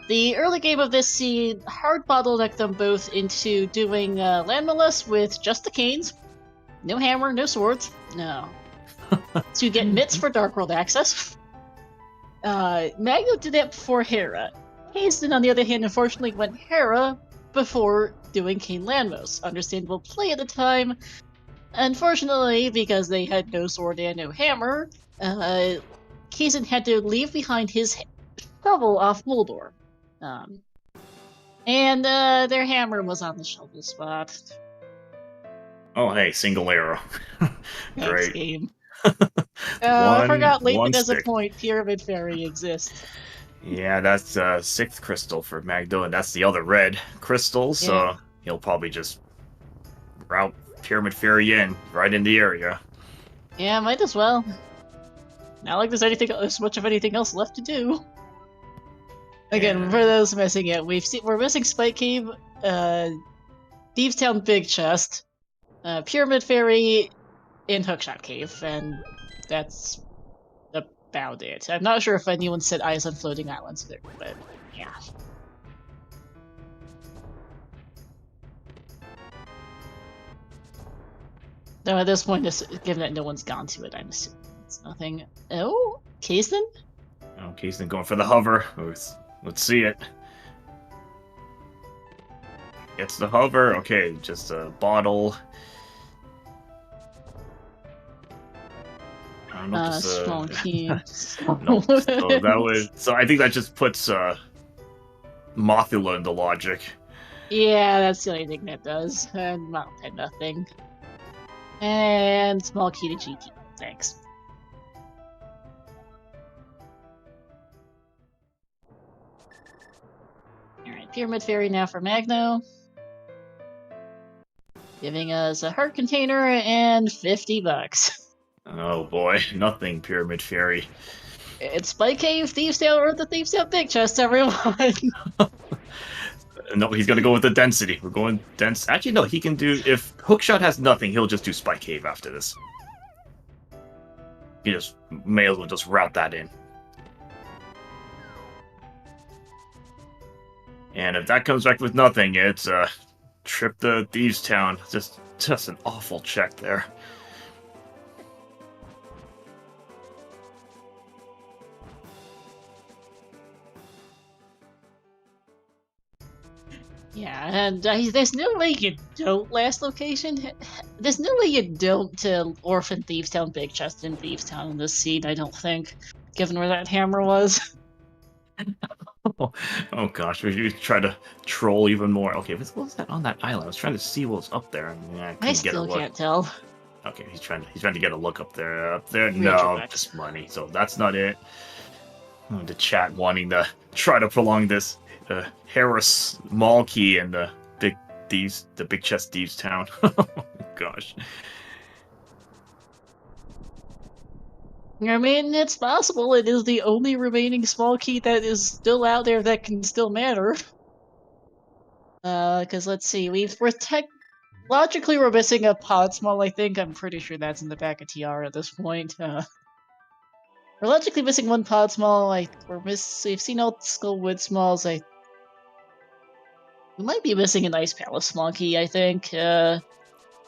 the early game of this seed hard bottlenecked them both into doing land molest with just the canes, no hammer, no swords, no. To get mitts for Dark World access. Magno did that before Hera. Kaesden, on the other hand, unfortunately went Hera before doing Cane Landmos. Understandable play at the time. Unfortunately, because they had no sword and no hammer, Kaesden had to leave behind his shovel off Moldor. And their hammer was on the shovel spot. Oh, hey, single arrow. Thanks, Great. game. I forgot Leighton as a point. Pyramid Fairy exists. Yeah, that's 6th crystal for Magno, and that's the other red crystal, so Yeah. he'll probably just route Pyramid Fairy in, right in the area. Yeah, might as well. Not like there's much of anything else left to do. Again, Yeah. for those missing it, we're missing Spike Cave, Thieves Town Big Chest, Pyramid Fairy, and Hookshot Cave, and that's about it. I'm not sure if anyone set eyes on Floating Islands there, but yeah. Though at this point, given that no one's gone to it, I'm assuming it's nothing. Oh, Kaesden? Oh, Kaesden going for the hover. Let's see it. Gets the hover. Okay, just a bottle. I don't know. Small key. No, so I think that just puts Mothula into logic. Yeah, that's the only thing that does. And nothing. And small key to G key. Thanks. Alright, Pyramid Fairy now for Magno. Giving us a heart container and $50. Oh boy, nothing Pyramid Fairy. It's Spike Cave, Thieves Town, or the Thieves Town Big Chest, everyone. No, he's gonna go with the density. We're going dense. Actually, no, he can do. If Hookshot has nothing, he'll just do Spike Cave after this. He just may as well just route that in. And if that comes back with nothing, it's trip to Thieves Town. Just an awful check there. Yeah, and there's no way you don't last location. There's no way you don't Orphan Thieves Town Big Chest in Thieves Town in this seed, I don't think, given where that hammer was. Oh gosh, we should try to troll even more. Okay, what was that on that island? I was trying to see what was up there. And I couldn't still get a look. Can't tell. Okay, he's trying to get a look up there. Up there, Read no, just money. So that's not it. The chat wanting to try to prolong this Harris Mall key and the Big Chest Thieves Town. Oh gosh. I mean, it's possible. It is the only remaining small key that is still out there that can still matter. Because let's see, logically we're missing a pod small. I think I'm pretty sure that's in the back of TR at this point. We're logically missing one pod small. We've seen old Skull Wood smalls. We might be missing an Ice Palace small key. I think. Yeah,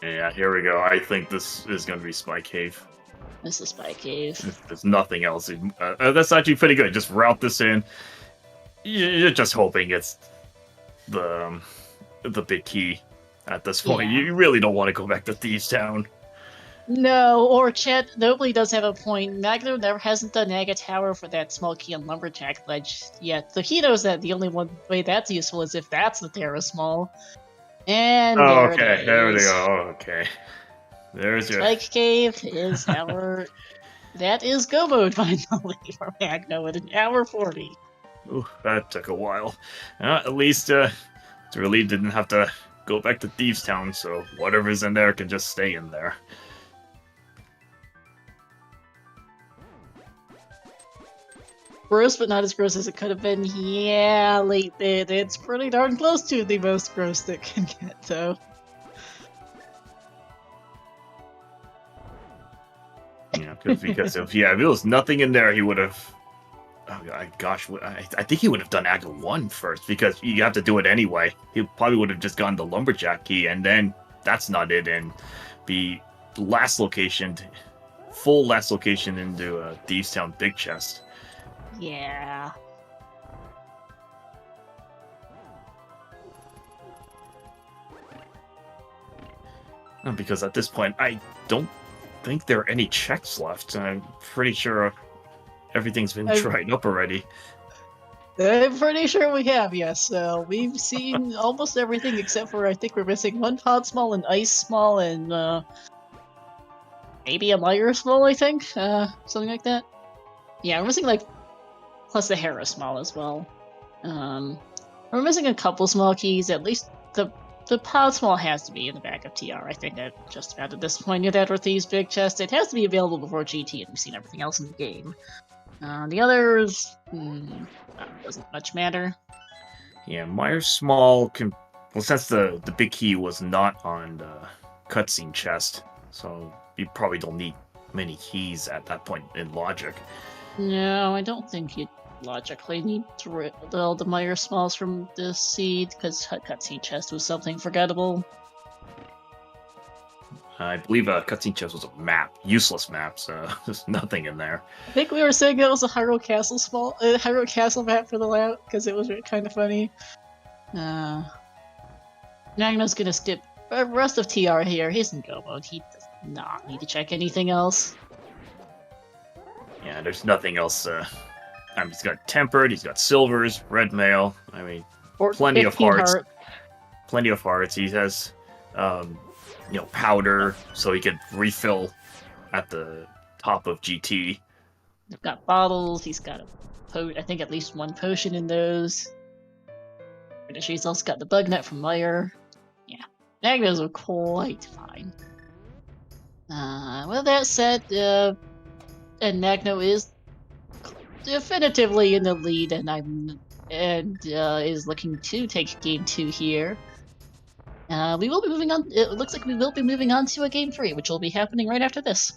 here we go. I think this is going to be Spike Cave. This is Spike Cave. There's nothing else. That's actually pretty good. Just route this in. You're just hoping it's the big key at this point. Yeah. You really don't want to go back to Thieves Town. No, or chat. Nobody does have a point. Magno hasn't done Naga Tower for that small key on Lumberjack Ledge yet. So he knows that the only way that's useful is if that's the Terra Small. And there we go. Okay. There's your Spike Cave is our. That is go mode finally for Magno at an hour 40. Ooh, that took a while. At least Relief didn't have to go back to Thieves Town, so whatever's in there can just stay in there. Gross, but not as gross as it could have been. Yeah, late bit. It's pretty darn close to the most gross that can get, though. Yeah, because if it was nothing in there, he would have. Oh gosh, I think he would have done Act 1 first, because you have to do it anyway. He probably would have just gone the Lumberjack key, and then that's not it, and be last location, full last location into Thieves Town Big Chest. Yeah. Because at this point, I don't think there are any checks left. I'm pretty sure everything's been tried up already. I'm pretty sure we have, yes. So we've seen almost everything except for, I think we're missing one pod small, an ice small, and maybe a Meyer small, I think? Something like that. Yeah, we're missing plus the Hera small as well. We're missing a couple small keys, at least the pod small has to be in the back of TR, I think. I'm just about at this point. That or Thieves Big Chest. It has to be available before GT, and we've seen everything else in the game. The others doesn't much matter. Yeah, Meyer Small can. Well, since the big key was not on the cutscene chest, so you probably don't need many keys at that point in logic. No, I don't think you logically need to rip all the Meyer Smalls from this seed, because cutscene chest was something forgettable. I believe cutscene chest was a map, useless map, so there's nothing in there. I think we were saying it was a Hyrule Castle Hyrule Castle map for the layout, because it was kind of funny. Magno's gonna skip the rest of TR here. He's in go mode. He does not need to check anything else. Yeah, there's nothing else. He's got tempered. He's got silvers, red mail. I mean, plenty of hearts. Plenty of hearts. He has, powder, so he can refill at the top of GT. He's got bottles. He's got I think at least one potion in those. Pretty sure he's also got the bug net from Meyer. Yeah, Magnos are quite fine. With that said, and Magno is definitively in the lead, and is looking to take game 2 here. We will be moving on. It looks like we will be moving on to a game 3, which will be happening right after this.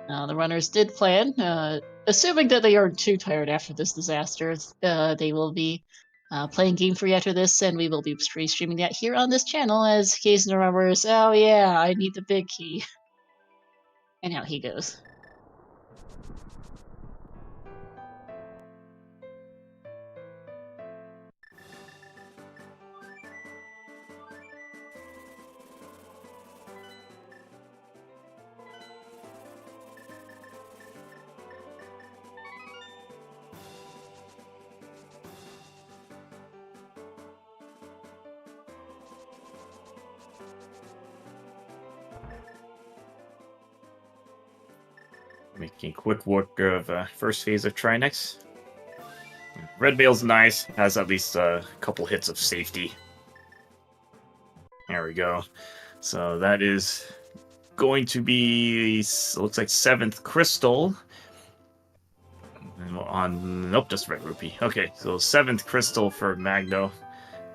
The runners did plan, assuming that they aren't too tired after this disaster, they will be playing game 3 after this, and we will be streaming that here on this channel as Kaesden remembers, oh yeah, I need the big key. And out he goes. Making quick work of first phase of Trinex. Red Mail's nice, has at least a couple hits of safety. There we go. So that is going to be, looks like 7th Crystal. Nope, just Red Rupee. Okay, so 7th Crystal for Magno.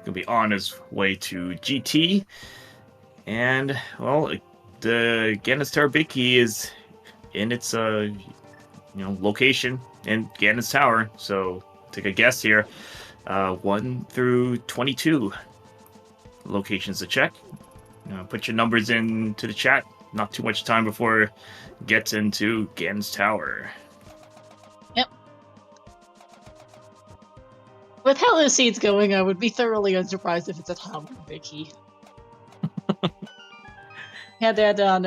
Gonna be on his way to GT. And, well, the Ganon's Tower Big Key is in its location in Ganon's Tower. So take a guess here. 1 through 22 locations to check. Put your numbers into the chat. Not too much time before it gets into Ganon's Tower. Yep. With how this seed's going, I would be thoroughly unsurprised if it's a top Big Key. Had that on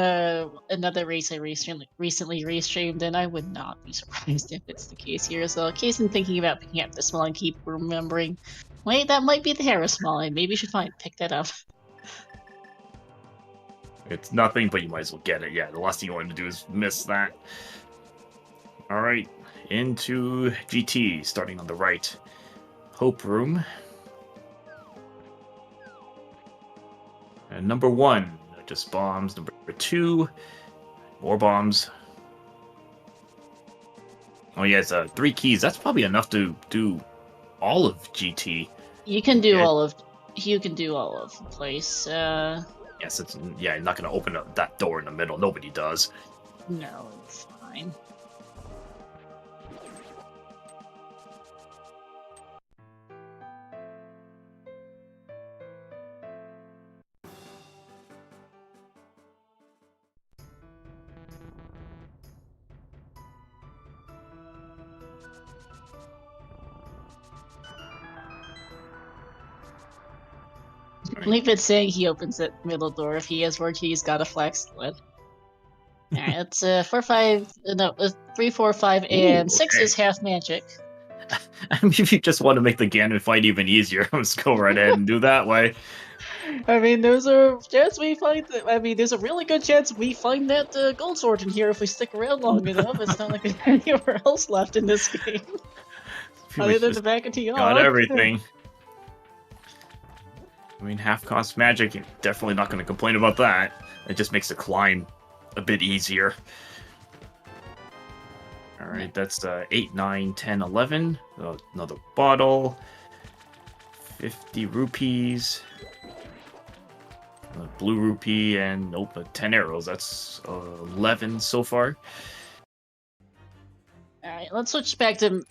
another race I recently restreamed, and I would not be surprised if it's the case here. So, Kaesden thinking about picking up the small and keep remembering, wait, that might be the Harris small, and maybe you should pick that up. It's nothing, but you might as well get it. Yeah, the last thing you want to do is miss that. Alright, into GT, starting on the right. Hope Room. And number 1. Just bombs. Number 2, more bombs. Oh yeah, it's 3 keys. That's probably enough to do all of GT. You can do all of the place. Yes, you're not gonna open up that door in the middle. Nobody does. No, it's fine. Leave it saying he opens that middle door. If he has more keys, gotta flex it. Alright, it's 3, 4, 5, and 6 is half magic. I mean, if you just want to make the Ganon fight even easier, let's go right ahead and do that way. I mean, there's a chance we find that. I mean, there's a really good chance we find that gold sword in here if we stick around long enough. It's not like there's anywhere else left in this game. Other than the back of TR. Got everything. I mean, half-cost magic, you're definitely not going to complain about that. It just makes the climb a bit easier. Alright, that's 8, 9, 10, 11. Another bottle. 50 rupees. Blue rupee, and nope, 10 arrows. That's 11 so far. Alright, let's switch back to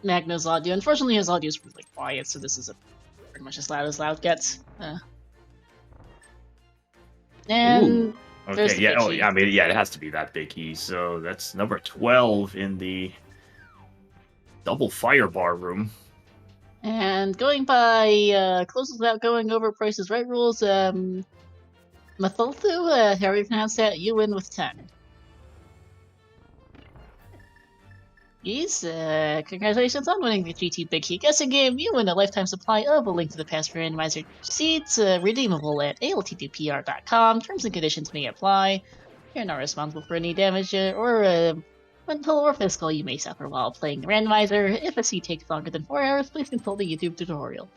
Magno's audio. Unfortunately, his audio is really quiet, so this is pretty much as loud gets. And okay, yeah, I mean, yeah, it has to be that big key. So that's number 12 in the double fire bar room. And going by closes without going over Price is Right rules, Matholthu, however you pronounce that, you win with 10. Yes, congratulations on winning the GT Big Key Guessing Game. You win a lifetime supply of A Link to the Past Randomizer seeds, redeemable at ALttPR.com. Terms and conditions may apply. You're not responsible for any damage or mental or physical you may suffer while playing the randomizer. If a seed takes longer than 4 hours, please consult the YouTube tutorial.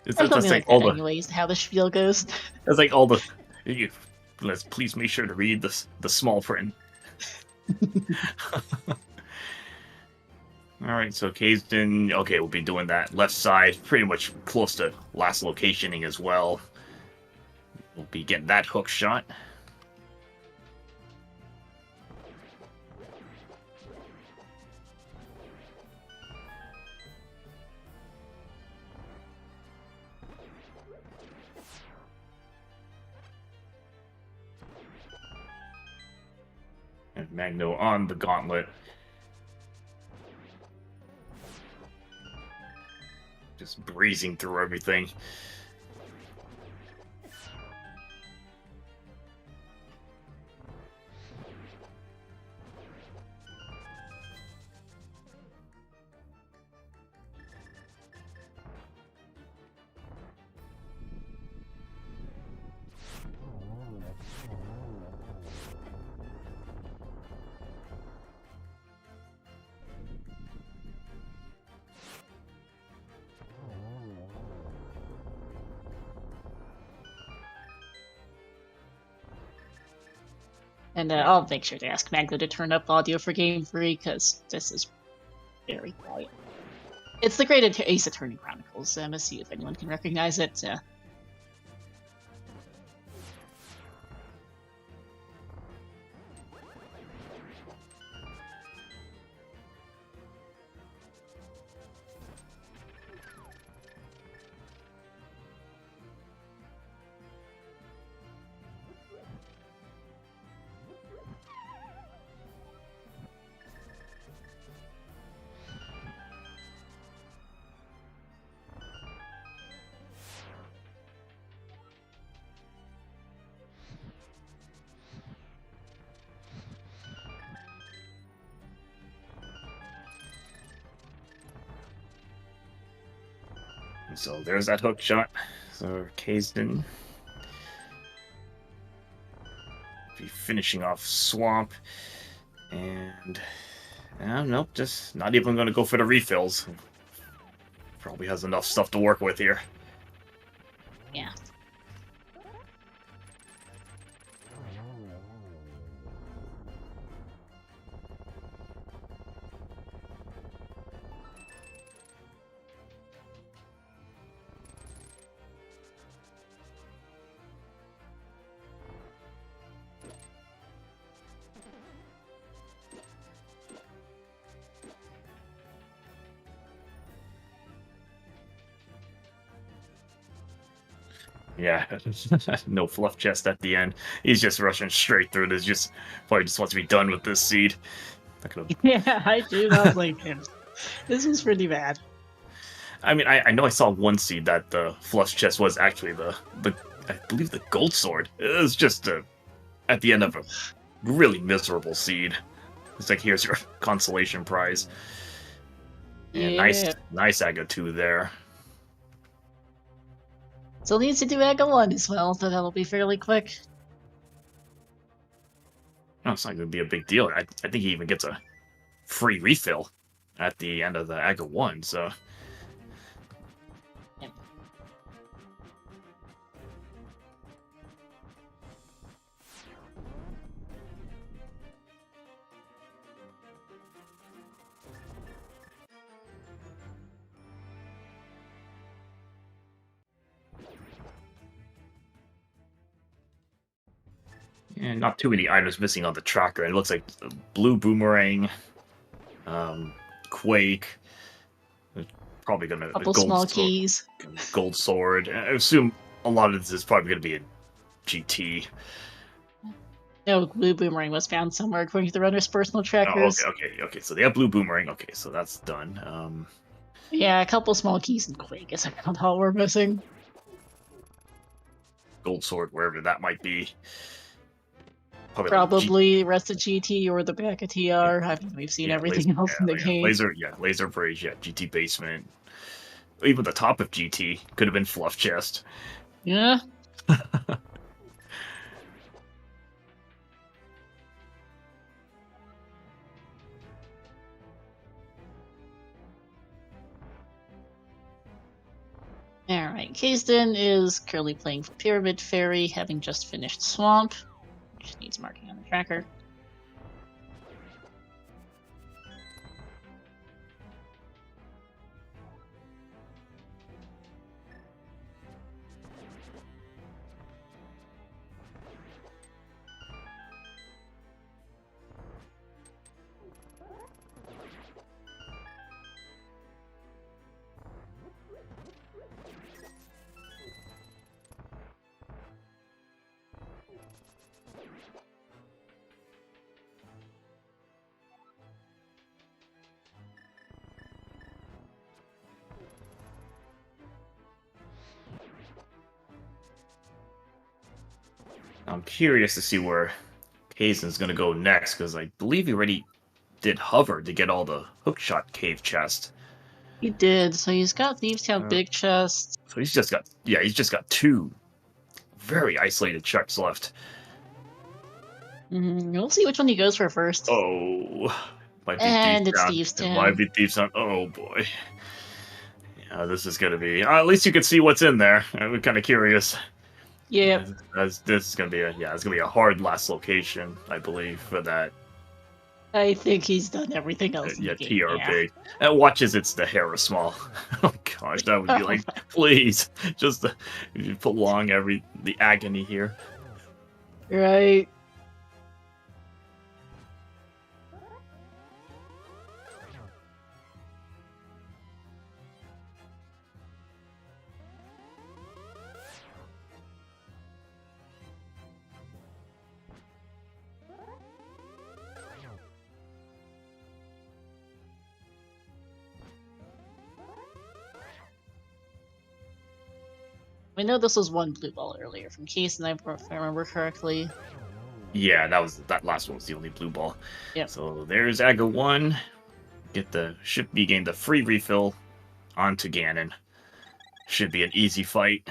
It's something like that, anyways, how the spiel goes. It's like all the... Let's please make sure to read the small print. Alright, so Kaesden, okay, we'll be doing that left side, pretty much close to last locationing as well. We'll be getting that hook shot. And Magno on the gauntlet. Just breezing through everything. And I'll make sure to ask Magno to turn up audio for Game Free, because this is very quiet. It's the Great Ace Attorney Chronicles. Let's see if anyone can recognize it. So there's that hook shot. So Kaesden be finishing off Swamp, and nope, just not even going to go for the refills. Probably has enough stuff to work with here. Yeah. Yeah, no fluff chest at the end. He's just rushing straight through this. Just probably just wants to be done with this seed. Yeah, I do not blame him. This was pretty bad. I mean, I know I saw one seed that the fluff chest was actually the I believe the gold sword. It was just at the end of a really miserable seed. It's like, here's your consolation prize. And Yeah. nice Aga 2 there. Still needs to do Aga 1 as well, so that'll be fairly quick. No, it's not going to be a big deal. I think he even gets a free refill at the end of the Aga 1, so... Yep. And not too many items missing on the tracker. It looks like blue boomerang, Quake, probably gonna Couple gold small sword, keys. gold sword. I assume a lot of this is probably gonna be a GT. No, blue boomerang was found somewhere according to the runner's personal Oh, trackers. okay. So they have blue boomerang. Okay, so that's done. Yeah, a couple small keys and Quake is about all we're missing. Gold sword, wherever that might be. Probably the rest of GT or the back of TR. I mean, we've seen everything else in the game. Laser bridge, GT basement. Even the top of GT could have been fluff chest. Yeah. Alright, Kaesden is currently playing for Pyramid Fairy, having just finished Swamp, which needs marking on the tracker. I'm curious to see where Kaesden's going to go next, because I believe he already did hover to get all the hookshot cave chest. He did. So he's got Thieves Town Big Chest. So he's just got 2 very isolated chests left. We'll see which one he goes for first. Oh, might be And Thieves it's Town. Thieves It Town. might be Thieves Town. Oh boy. Yeah, this is gonna be. At least you can see what's in there. I'm kind of curious. Yep. This is gonna be it's gonna be a hard last location, I believe, for that. I think he's done everything else in the game. TRB. And watch as it's the Hera small. Oh gosh, that would be like, please, just prolong the agony here. Right. I know this was one blue ball earlier from Kaesden, if I remember correctly. Yeah, that last one was the only blue ball. Yep. So there's Aga 1. Should be getting the free refill onto Ganon. Should be an easy fight.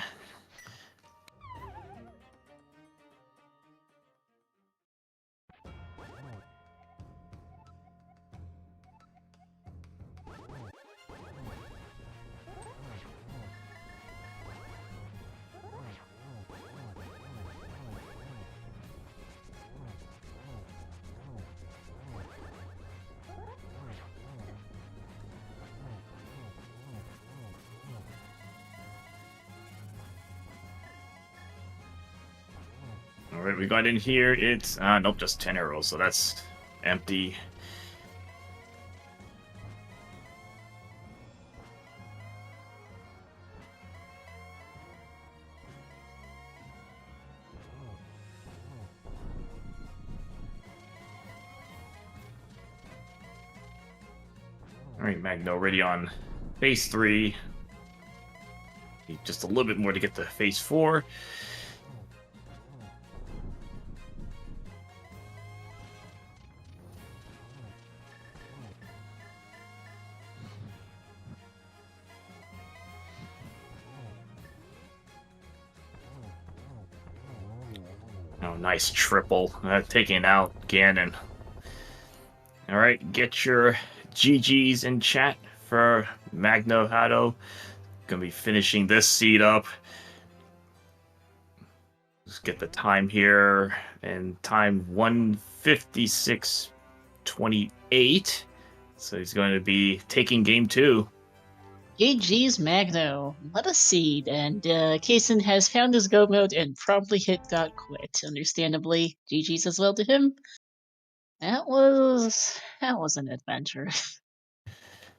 Alright, we got in here. It's nope, just 10 arrows, so that's empty. Alright, Magno ready on phase 3. Need just a little bit more to get to phase 4. Oh, nice triple. Taking out Ganon. Alright, get your GGs in chat for Magno Hado. Gonna be finishing this seed up. Let's get the time here. And time 1:56:28. So he's going to be taking game 2. GG's Magno. Let us seed, and Kaesden has found his go mode and promptly hit .quit. Understandably, GG's as well to him. That was an adventure.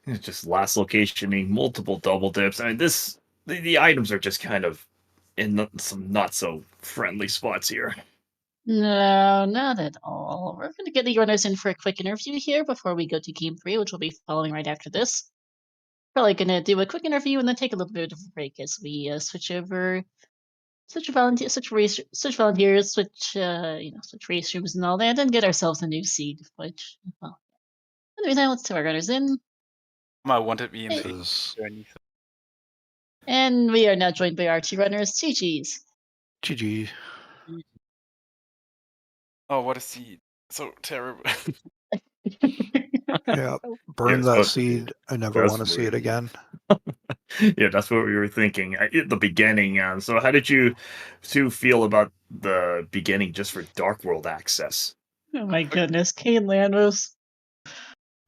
It's just last locationing, multiple double dips. I mean, the items are just kind of in some not so friendly spots here. No, not at all. We're going to get the runners in for a quick interview here before we go to Game 3, which will be following right after this. Probably going to do a quick interview and then take a little bit of a break as we switch volunteers, switch race rooms and all that, and get ourselves a new seed. Which, well, in the meantime, let's take our runners in. I wanted me in Hey. the journey. And we are now joined by our 2 runners, GG's. GG. Oh, what a seed. So terrible. Yeah, burn Yeah, that seed. I never that's want to see weird. it again. Yeah, that's what we were thinking at the beginning. So how did you 2 feel about the beginning just for Dark World access? Oh my goodness, Kane Landos.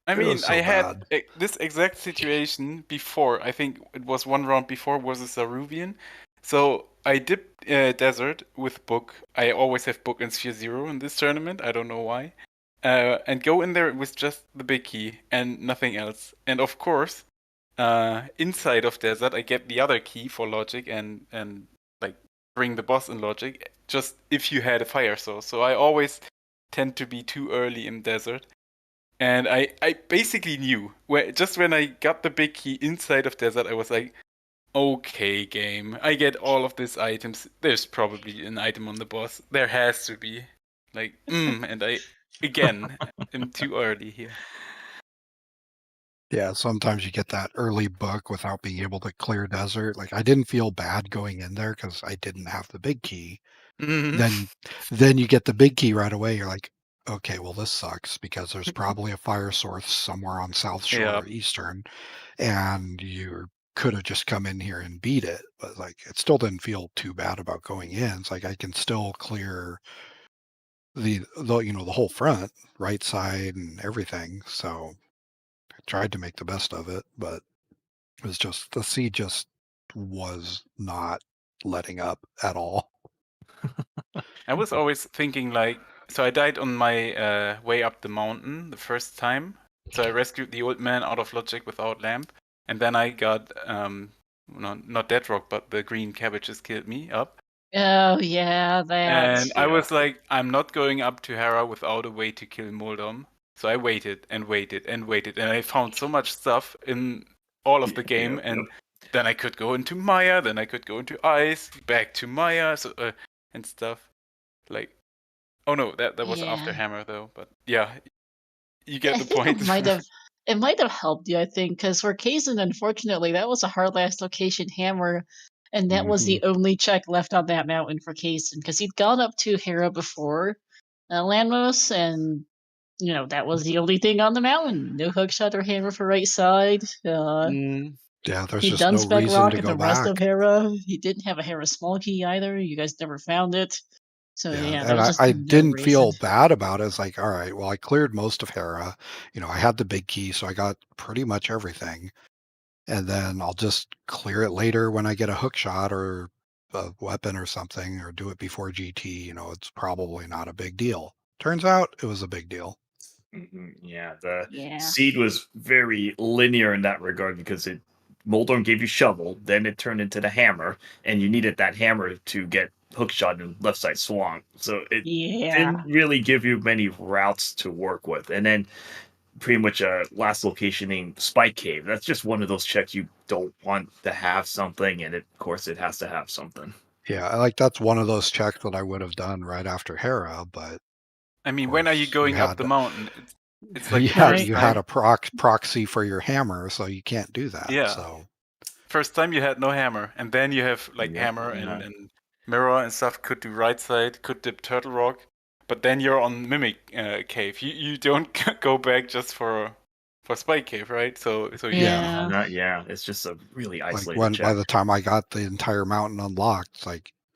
I It mean, was so I had bad. this exact situation before. I think it was one round before versus Saruvian. So I dipped Desert with Book. I always have Book and Sphere 0 in this tournament. I don't know why. And go in there with just the big key and nothing else. And of course, inside of Desert, I get the other key for Logic and like bring the boss in Logic. Just if you had a fire source. So I always tend to be too early in Desert. And I basically knew, when I got the big key inside of Desert, I was like, okay game. I get all of these items. There's probably an item on the boss. There has to be. Like, and I, again, am too early here. Yeah, sometimes you get that early book without being able to clear desert. Like I didn't feel bad going in there because I didn't have the big key. Mhm. Then you get the big key right away. You're like, okay, well this sucks because there's probably a fire source somewhere on South Shore Yeah. or Eastern, and you could have just come in here and beat it. But like, it still didn't feel too bad about going in. It's like I can still clear the the whole front, right side, and everything. So I tried to make the best of it, but it was just the sea just was not letting up at all. I was always thinking like, so I died on my way up the mountain the first time. So I rescued the old man out of logic without lamp, and then I got not dead rock, but the green cabbages killed me up. Oh yeah, that. And I was like, I'm not going up to Hera without a way to kill Moldom. So I waited and waited and waited, and I found so much stuff in all of the game, and then I could go into Maya, then I could go into Ice, back to Maya, so and stuff. Like, oh no, that was after Yeah. Hammer though. But yeah, you get I the think point. it might have helped you, I think, because for Kaesden, unfortunately, that was a hard last location hammer, and that was the only check left on that mountain for Kaesden, because he'd gone up to Hera before Landmos, and that was the only thing on the mountain. No hookshot or hammer for right side. Yeah, there's He'd just done no spec reason rock to at go the rest of back. Hera. He didn't have a Hera small key either. You guys never found it. So yeah, there And was just I no didn't reason. feel bad about it. It's like, all right, well, I cleared most of Hera. I had the big key, so I got pretty much everything. And then I'll just clear it later when I get a hook shot or a weapon or something, or do it before GT. It's probably not a big deal. Turns out it was a big deal. Yeah, the Yeah. seed was very linear in that regard because Moldorm gave you shovel, then it turned into the hammer, and you needed that hammer to get hookshot in left side swamp. So it Yeah. didn't really give you many routes to work with. And then pretty much a last location named Spike Cave. That's just one of those checks you don't want to have something, and of course it has to have something. Yeah, like that's one of those checks that I would have done right after Hera, but I mean, when are you going up the mountain? It's like the first you time. had a proxy for your hammer, so you can't do that. Yeah. So First time you had no hammer, and then you have like hammer and mirror and stuff. Could do right side, could dip turtle rock, but then you're on mimic cave. You don't go back just for spike cave, right? So Yeah. It's just a really isolated like check. by the time I got the entire mountain unlocked,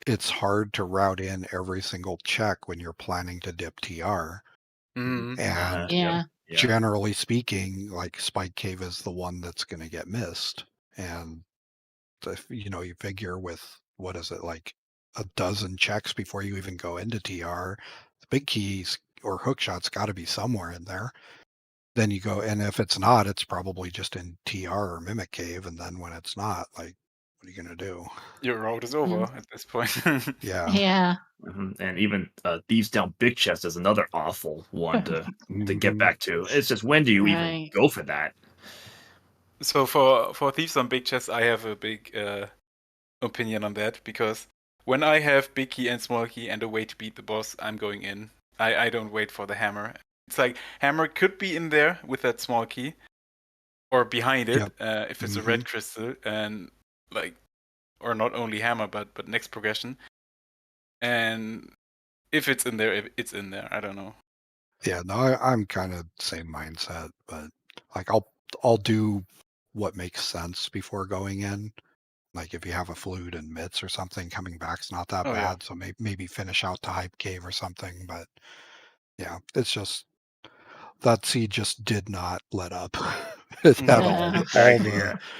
it's hard to route in every single check when you're planning to dip TR. And generally speaking, like Spike Cave is the one that's going to get missed. And if, you figure with, what is it, like a dozen checks before you even go into TR, the big keys or hook shots got to be somewhere in there. Then you go, and if it's not, it's probably just in TR or Mimic Cave. And then when it's not, like, what are you going to do? Your road is over at this point. Yeah. Yeah. And even Thieves Down Big Chest is another awful one to get back to. It's just, when do you even go for that? So for Thieves on Big Chest, I have a big opinion on that, because when I have big key and small key and a way to beat the boss, I'm going in. I don't wait for the hammer. It's like hammer could be in there with that small key, or behind it if it's a red crystal, and like, or not only hammer but next progression. And if it's in there, it's in there. I don't know. Yeah, no, I'm kind of same mindset, but like I'll do what makes sense before going in. Like if you have a flute and mitts or something, coming back's not that bad. So maybe finish out the hype cave or something. But yeah, it's just that seed just did not let up at all.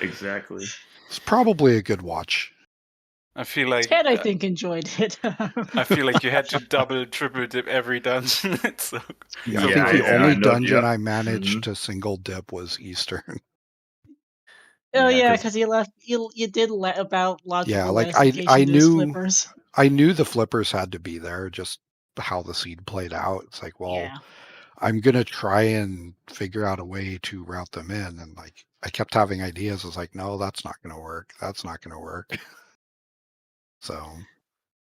Exactly. It's probably a good watch. I feel like Ted, I think, enjoyed it. I feel like you had to double, triple dip every dungeon. I think the only dungeon I managed to single dip was Eastern. Oh yeah, because you did about logical. Yeah, like I knew the flippers had to be there, just how the seed played out. It's like, well, I'm gonna try and figure out a way to route them in, and like I kept having ideas. I was like, no, that's not gonna work. That's not gonna work. So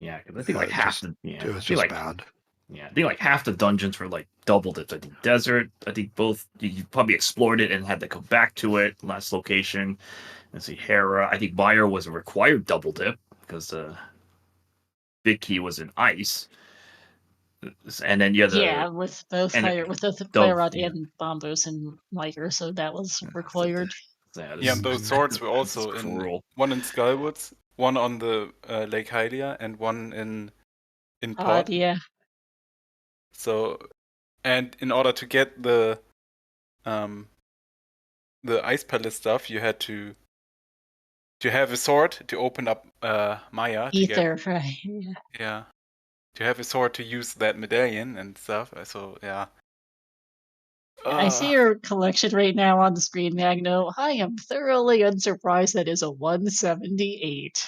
yeah, because I think like half the it was just bad. Yeah, I think like half the dungeons were like double dipped. I think desert. I think both you probably explored it and had to come back to it. Last location. Let's see, Hera. I think Meyer was a required double dip because the big key was in ice. And then you had Yeah, with both and fire, with the fire rod and bombos and lighter, so that was required. Yeah, and those swords were also cruel. One in Skullwoods, one on the Lake Hylia, and one in Pod. Yeah. So, and in order to get the ice palace stuff, you had to have a sword to open up Maya. Ether, right? Yeah. To have a sword to use that medallion and stuff. So yeah. I see your collection right now on the screen, Magno. I am thoroughly unsurprised that is a 178.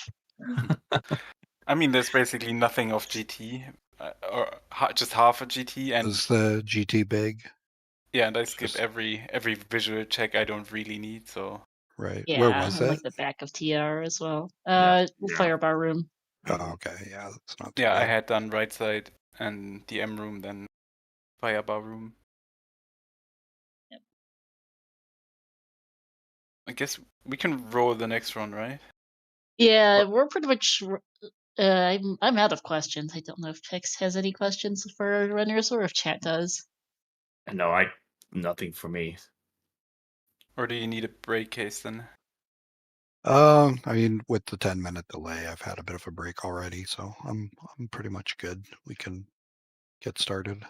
I mean, there's basically nothing of GT, or just half a GT. And is the GT big? Yeah, and I skip every visual check I don't really need. So right, yeah, where was it? Like the back of TR as well. Yeah. Firebar room. Oh, okay, yeah, that's not too yeah, bad. I had done right side and the M room, then firebar room. Yep. I guess we can roll the next one, right? Yeah, we're pretty much. I'm out of questions. I don't know if Pix has any questions for runners or if chat does. No, nothing for me. Or do you need a break, Kaesden? I mean, with the 10-minute delay, I've had a bit of a break already, so I'm pretty much good. We can get started.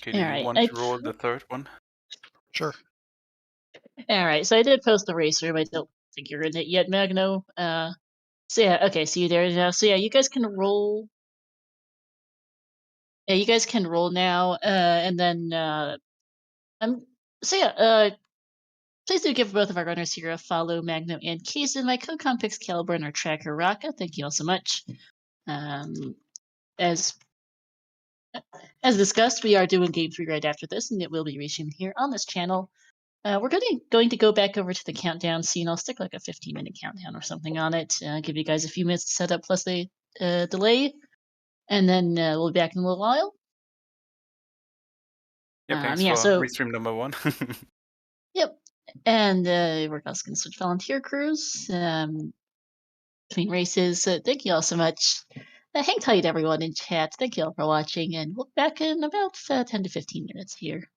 Okay, do you want to roll the third one? Sure. All right, so I did post the race room. I don't think you're in it yet, Magno. So yeah, okay, so you're there now. So yeah, you guys can roll. Yeah, you guys can roll now, and then please do give both of our runners here a follow, Magno and Kaesden. My co-com picks Caliber and our tracker Raka. Thank you all so much. As discussed, we are doing Game 3 right after this, and it will be resumed here on this channel. We're going to go back over to the countdown scene. I'll stick like a 15-minute countdown or something on it. Give you guys a few minutes to set up plus the delay, and then we'll be back in a little while. Yeah, thanks for restream number 1. Yep. And we're also going to switch volunteer crews between races. Thank you all so much. Hang tight, everyone in chat. Thank you all for watching, and we'll be back in about 10 to 15 minutes here.